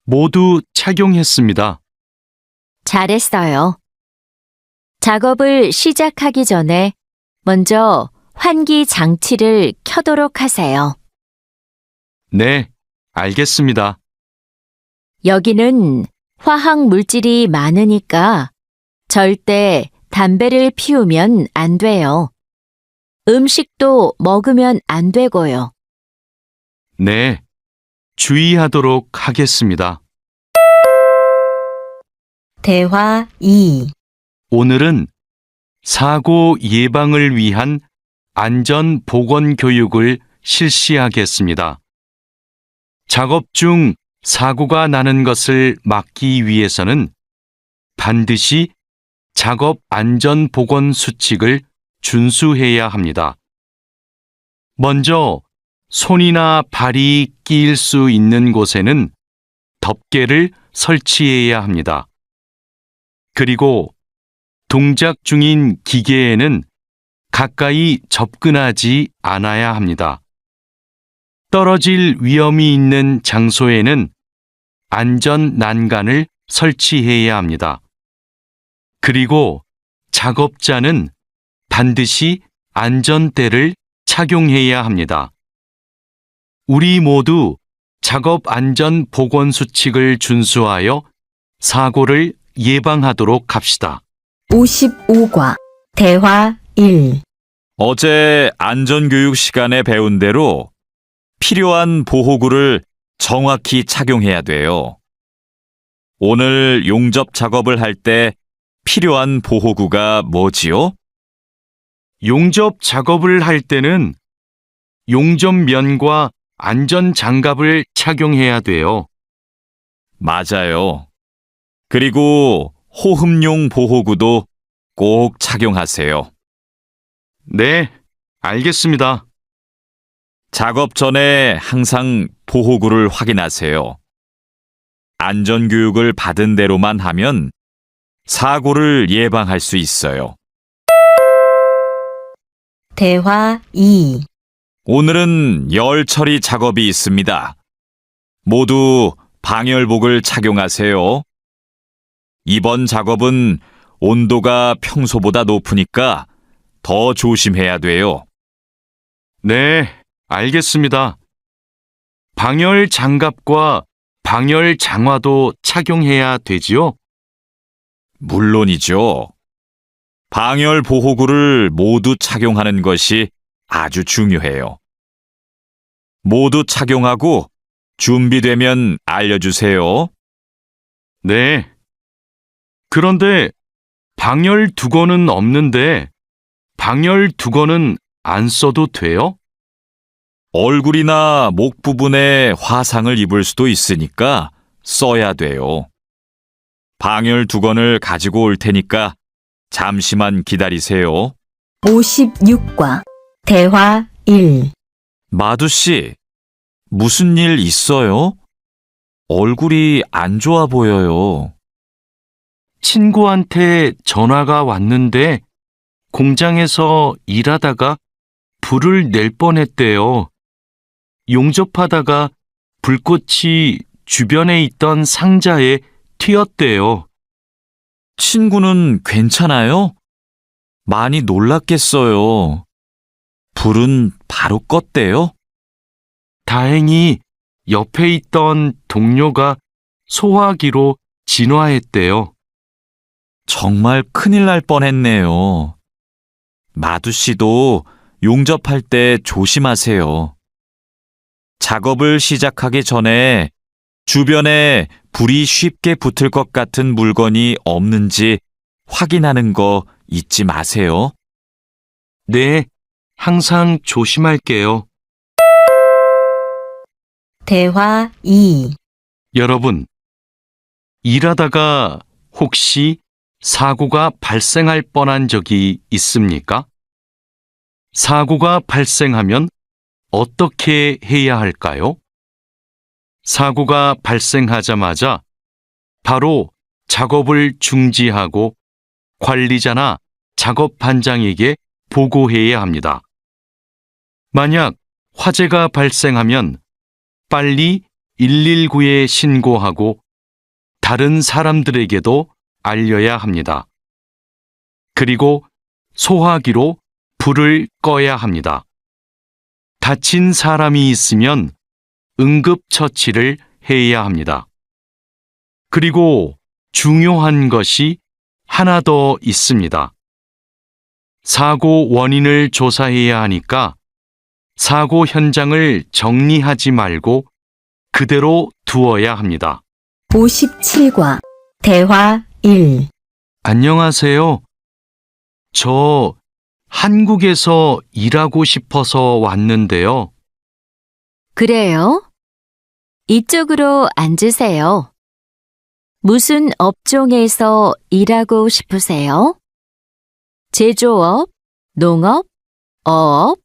Speaker 3: 모두 착용했습니다.
Speaker 4: 잘했어요. 작업을 시작하기 전에 먼저 환기 장치를 켜도록 하세요.
Speaker 3: 네, 알겠습니다.
Speaker 4: 여기는 화학 물질이 많으니까 절대 담배를 피우면 안 돼요. 음식도 먹으면 안 되고요.
Speaker 3: 네, 주의하도록 하겠습니다.
Speaker 1: 대화 2.
Speaker 3: 오늘은 사고 예방을 위한 안전 보건 교육을 실시하겠습니다. 작업 중 사고가 나는 것을 막기 위해서는 반드시 작업 안전 보건 수칙을 준수해야 합니다. 먼저 손이나 발이 끼일 수 있는 곳에는 덮개를 설치해야 합니다. 그리고 동작 중인 기계에는 가까이 접근하지 않아야 합니다. 떨어질 위험이 있는 장소에는 안전 난간을 설치해야 합니다. 그리고 작업자는 반드시 안전대를 착용해야 합니다. 우리 모두 작업 안전 보건 수칙을 준수하여 사고를 예방하도록 합시다.
Speaker 1: 55과 대화 1.
Speaker 2: 어제 안전교육 시간에 배운 대로 필요한 보호구를 정확히 착용해야 돼요. 오늘 용접 작업을 할 때 필요한 보호구가 뭐지요?
Speaker 3: 용접 작업을 할 때는 용접면과 안전장갑을 착용해야 돼요.
Speaker 2: 맞아요. 그리고 호흡용 보호구도 꼭 착용하세요.
Speaker 3: 네, 알겠습니다.
Speaker 2: 작업 전에 항상 보호구를 확인하세요. 안전교육을 받은 대로만 하면 사고를 예방할 수 있어요.
Speaker 1: 대화 2.
Speaker 2: 오늘은 열 처리 작업이 있습니다. 모두 방열복을 착용하세요. 이번 작업은 온도가 평소보다 높으니까 더 조심해야 돼요.
Speaker 3: 네, 알겠습니다. 방열 장갑과 방열 장화도 착용해야 되지요?
Speaker 2: 물론이죠. 방열 보호구를 모두 착용하는 것이 아주 중요해요. 모두 착용하고 준비되면 알려주세요.
Speaker 3: 네. 그런데 방열 두건은 없는데 방열 두건은 안 써도 돼요?
Speaker 2: 얼굴이나 목 부분에 화상을 입을 수도 있으니까 써야 돼요. 방열 두건을 가지고 올 테니까 잠시만 기다리세요.
Speaker 1: 56과 대화 1.
Speaker 2: 마두 씨, 무슨 일 있어요? 얼굴이 안 좋아 보여요.
Speaker 3: 친구한테 전화가 왔는데 공장에서 일하다가 불을 낼 뻔했대요. 용접하다가 불꽃이 주변에 있던 상자에 튀었대요.
Speaker 2: 친구는 괜찮아요? 많이 놀랐겠어요. 불은 바로 껐대요?
Speaker 3: 다행히 옆에 있던 동료가 소화기로 진화했대요.
Speaker 2: 정말 큰일 날 뻔했네요. 마두 씨도 용접할 때 조심하세요. 작업을 시작하기 전에 주변에 불이 쉽게 붙을 것 같은 물건이 없는지 확인하는 거 잊지 마세요.
Speaker 3: 네, 항상 조심할게요.
Speaker 1: 대화 2.
Speaker 3: 여러분, 일하다가 혹시 사고가 발생할 뻔한 적이 있습니까? 사고가 발생하면 어떻게 해야 할까요? 사고가 발생하자마자 바로 작업을 중지하고 관리자나 작업 반장에게 보고해야 합니다. 만약 화재가 발생하면 빨리 119에 신고하고 다른 사람들에게도 알려야 합니다. 그리고 소화기로 불을 꺼야 합니다. 다친 사람이 있으면 응급처치를 해야 합니다. 그리고 중요한 것이 하나 더 있습니다. 사고 원인을 조사해야 하니까 사고 현장을 정리하지 말고 그대로 두어야 합니다.
Speaker 1: 57과 대화 1.
Speaker 3: 안녕하세요. 저 한국에서 일하고 싶어서 왔는데요.
Speaker 4: 그래요? 이쪽으로 앉으세요. 무슨 업종에서 일하고 싶으세요? 제조업, 농업, 어업,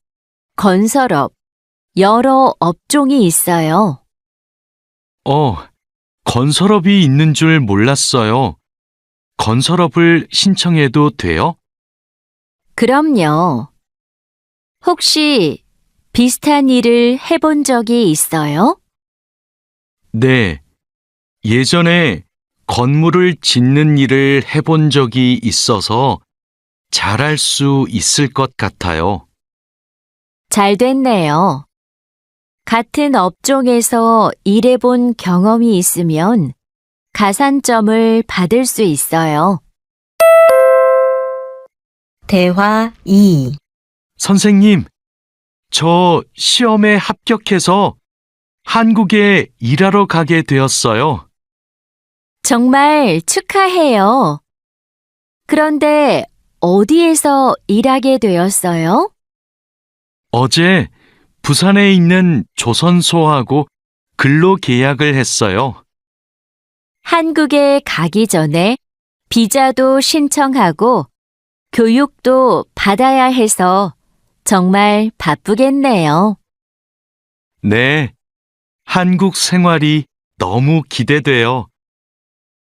Speaker 4: 건설업, 여러 업종이 있어요.
Speaker 3: 건설업이 있는 줄 몰랐어요. 건설업을 신청해도 돼요?
Speaker 4: 그럼요. 혹시 비슷한 일을 해본 적이 있어요?
Speaker 3: 네. 예전에 건물을 짓는 일을 해본 적이 있어서 잘할 수 있을 것 같아요.
Speaker 4: 잘 됐네요. 같은 업종에서 일해본 경험이 있으면 가산점을 받을 수 있어요.
Speaker 1: 대화 2.
Speaker 3: 선생님, 저 시험에 합격해서 한국에 일하러 가게 되었어요.
Speaker 4: 정말 축하해요. 그런데 어디에서 일하게 되었어요?
Speaker 3: 어제 부산에 있는 조선소하고 근로 계약을 했어요.
Speaker 4: 한국에 가기 전에 비자도 신청하고 교육도 받아야 해서 정말 바쁘겠네요.
Speaker 3: 네, 한국 생활이 너무 기대돼요.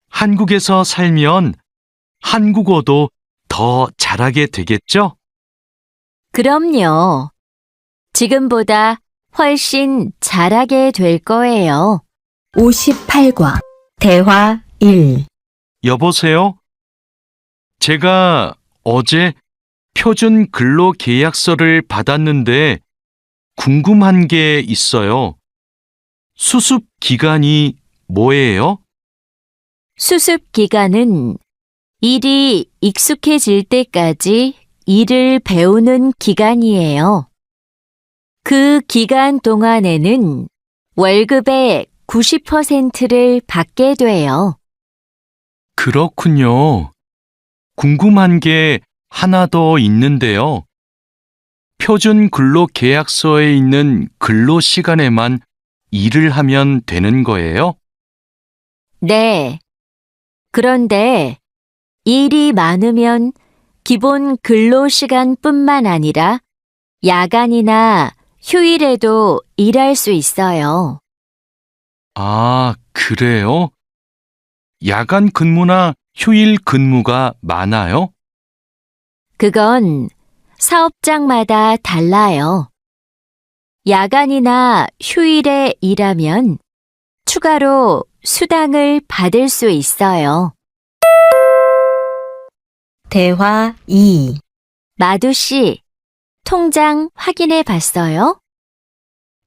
Speaker 3: 한국에서 살면 한국어도 더 잘하게 되겠죠?
Speaker 4: 그럼요. 지금보다 훨씬 잘하게 될 거예요.
Speaker 1: 58과 대화 1.
Speaker 3: 여보세요? 제가 어제 표준 근로 계약서를 받았는데 궁금한 게 있어요. 수습 기간이 뭐예요?
Speaker 4: 수습 기간은 일이 익숙해질 때까지 일을 배우는 기간이에요. 그 기간 동안에는 월급의 90%를 받게 돼요.
Speaker 3: 그렇군요. 궁금한 게 하나 더 있는데요. 표준 근로 계약서에 있는 근로 시간에만 일을 하면 되는 거예요?
Speaker 4: 네. 그런데 일이 많으면 기본 근로시간뿐만 아니라 야간이나 휴일에도 일할 수 있어요.
Speaker 3: 아, 그래요? 야간 근무나 휴일 근무가 많아요?
Speaker 4: 그건 사업장마다 달라요. 야간이나 휴일에 일하면 추가로 수당을 받을 수 있어요.
Speaker 1: 대화 2.
Speaker 4: 마두 씨, 통장 확인해 봤어요?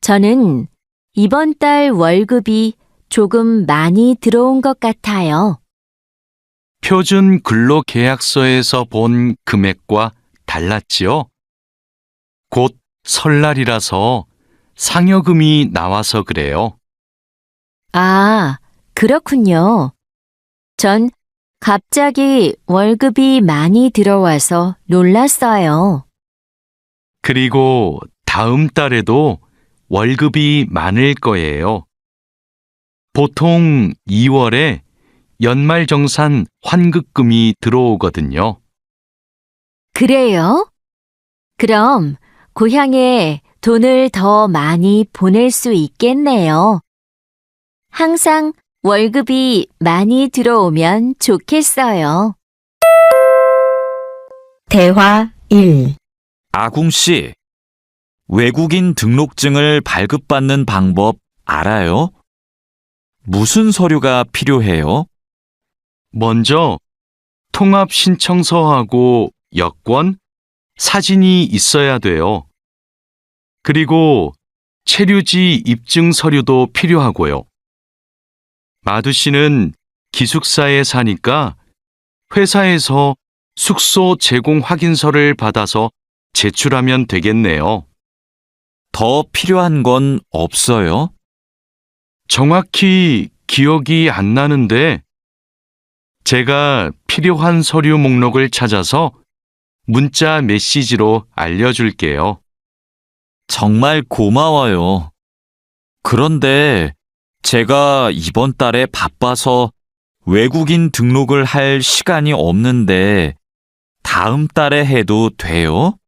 Speaker 4: 저는 이번 달 월급이 조금 많이 들어온 것 같아요.
Speaker 3: 표준 근로 계약서에서 본 금액과 달랐지요? 곧 설날이라서 상여금이 나와서 그래요.
Speaker 4: 아, 그렇군요. 전 갑자기 월급이 많이 들어와서 놀랐어요.
Speaker 3: 그리고 다음 달에도 월급이 많을 거예요. 보통 2월에 연말정산 환급금이 들어오거든요.
Speaker 4: 그래요? 그럼 고향에 돈을 더 많이 보낼 수 있겠네요. 항상 월급이 많이 들어오면 좋겠어요.
Speaker 1: 대화 1.
Speaker 2: 아궁 씨, 외국인 등록증을 발급받는 방법 알아요? 무슨 서류가 필요해요?
Speaker 3: 먼저 통합신청서하고 여권, 사진이 있어야 돼요. 그리고 체류지 입증 서류도 필요하고요. 마두 씨는 기숙사에 사니까 회사에서 숙소 제공 확인서를 받아서 제출하면 되겠네요.
Speaker 2: 더 필요한 건 없어요?
Speaker 3: 정확히 기억이 안 나는데 제가 필요한 서류 목록을 찾아서 문자 메시지로 알려줄게요.
Speaker 2: 정말 고마워요. 그런데 제가 이번 달에 바빠서 외국인 등록을 할 시간이 없는데 다음 달에 해도 돼요?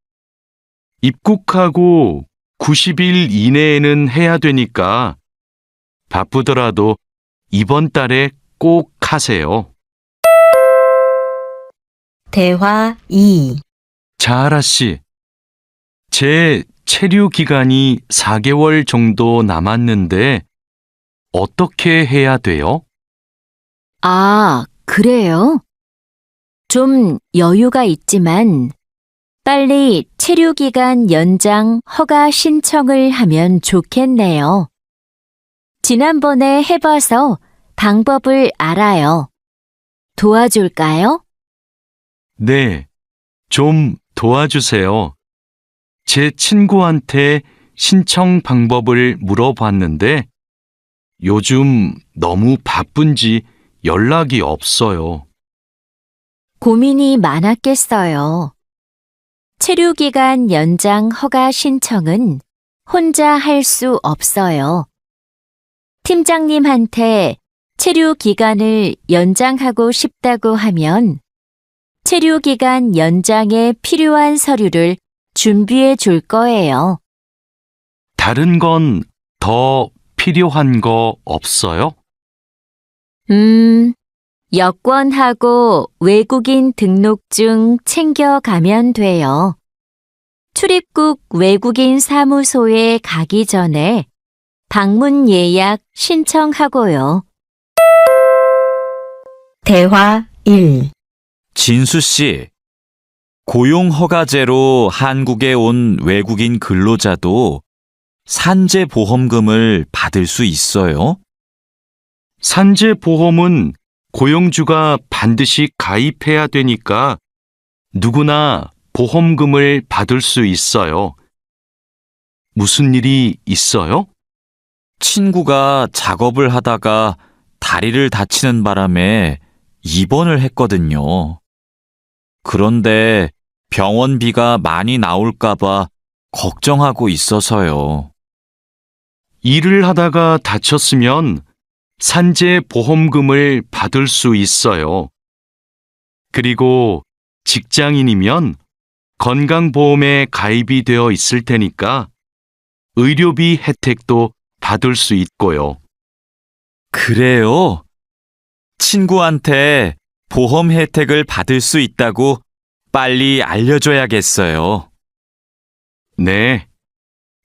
Speaker 3: 입국하고 90일 이내에는 해야 되니까 바쁘더라도 이번 달에 꼭 하세요.
Speaker 1: 대화 2.
Speaker 3: 자하라 씨, 제 체류 기간이 4개월 정도 남았는데 어떻게 해야 돼요?
Speaker 4: 아, 그래요? 좀 여유가 있지만 빨리 체류기간 연장 허가 신청을 하면 좋겠네요. 지난번에 해봐서 방법을 알아요. 도와줄까요?
Speaker 3: 네, 좀 도와주세요. 제 친구한테 신청 방법을 물어봤는데 요즘 너무 바쁜지 연락이 없어요.
Speaker 4: 고민이 많았겠어요. 체류기간 연장 허가 신청은 혼자 할 수 없어요. 팀장님한테 체류기간을 연장하고 싶다고 하면 체류기간 연장에 필요한 서류를 준비해 줄 거예요.
Speaker 3: 다른 건 더 필요한 거 없어요?
Speaker 4: 여권하고 외국인 등록증 챙겨가면 돼요. 출입국 외국인 사무소에 가기 전에 방문 예약 신청하고요.
Speaker 1: 대화 1.
Speaker 2: 진수 씨, 고용허가제로 한국에 온 외국인 근로자도 산재보험금을 받을 수 있어요?
Speaker 3: 산재보험은 고용주가 반드시 가입해야 되니까 누구나 보험금을 받을 수 있어요. 무슨 일이 있어요?
Speaker 2: 친구가 작업을 하다가 다리를 다치는 바람에 입원을 했거든요. 그런데 병원비가 많이 나올까봐 걱정하고 있어서요.
Speaker 3: 일을 하다가 다쳤으면 산재 보험금을 받을 수 있어요. 그리고 직장인이면 건강보험에 가입이 되어 있을 테니까 의료비 혜택도 받을 수 있고요.
Speaker 2: 그래요? 친구한테 보험 혜택을 받을 수 있다고 빨리 알려줘야겠어요.
Speaker 3: 네.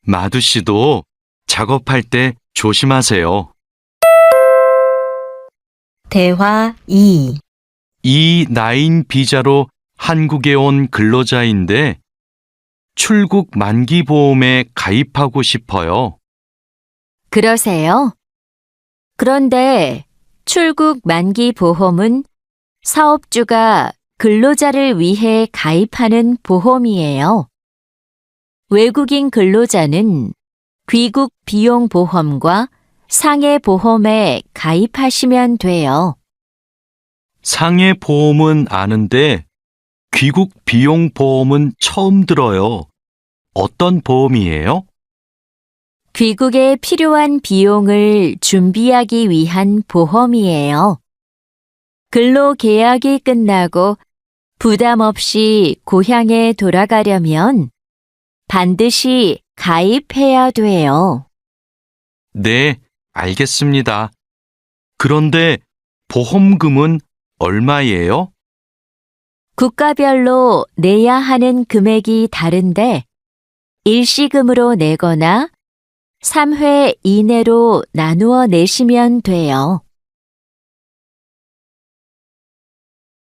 Speaker 3: 마두 씨도 작업할 때 조심하세요.
Speaker 1: 대화 2.
Speaker 3: 이 나인 비자로 한국에 온 근로자인데 출국 만기 보험에 가입하고 싶어요.
Speaker 4: 그러세요? 그런데 출국 만기 보험은 사업주가 근로자를 위해 가입하는 보험이에요. 외국인 근로자는 귀국 비용 보험과 상해 보험에 가입하시면 돼요.
Speaker 3: 상해 보험은 아는데 귀국 비용 보험은 처음 들어요. 어떤 보험이에요?
Speaker 4: 귀국에 필요한 비용을 준비하기 위한 보험이에요. 근로 계약이 끝나고 부담 없이 고향에 돌아가려면 반드시 가입해야 돼요.
Speaker 3: 네, 알겠습니다. 그런데 보험금은 얼마예요?
Speaker 4: 국가별로 내야 하는 금액이 다른데 일시금으로 내거나 3회 이내로 나누어 내시면 돼요.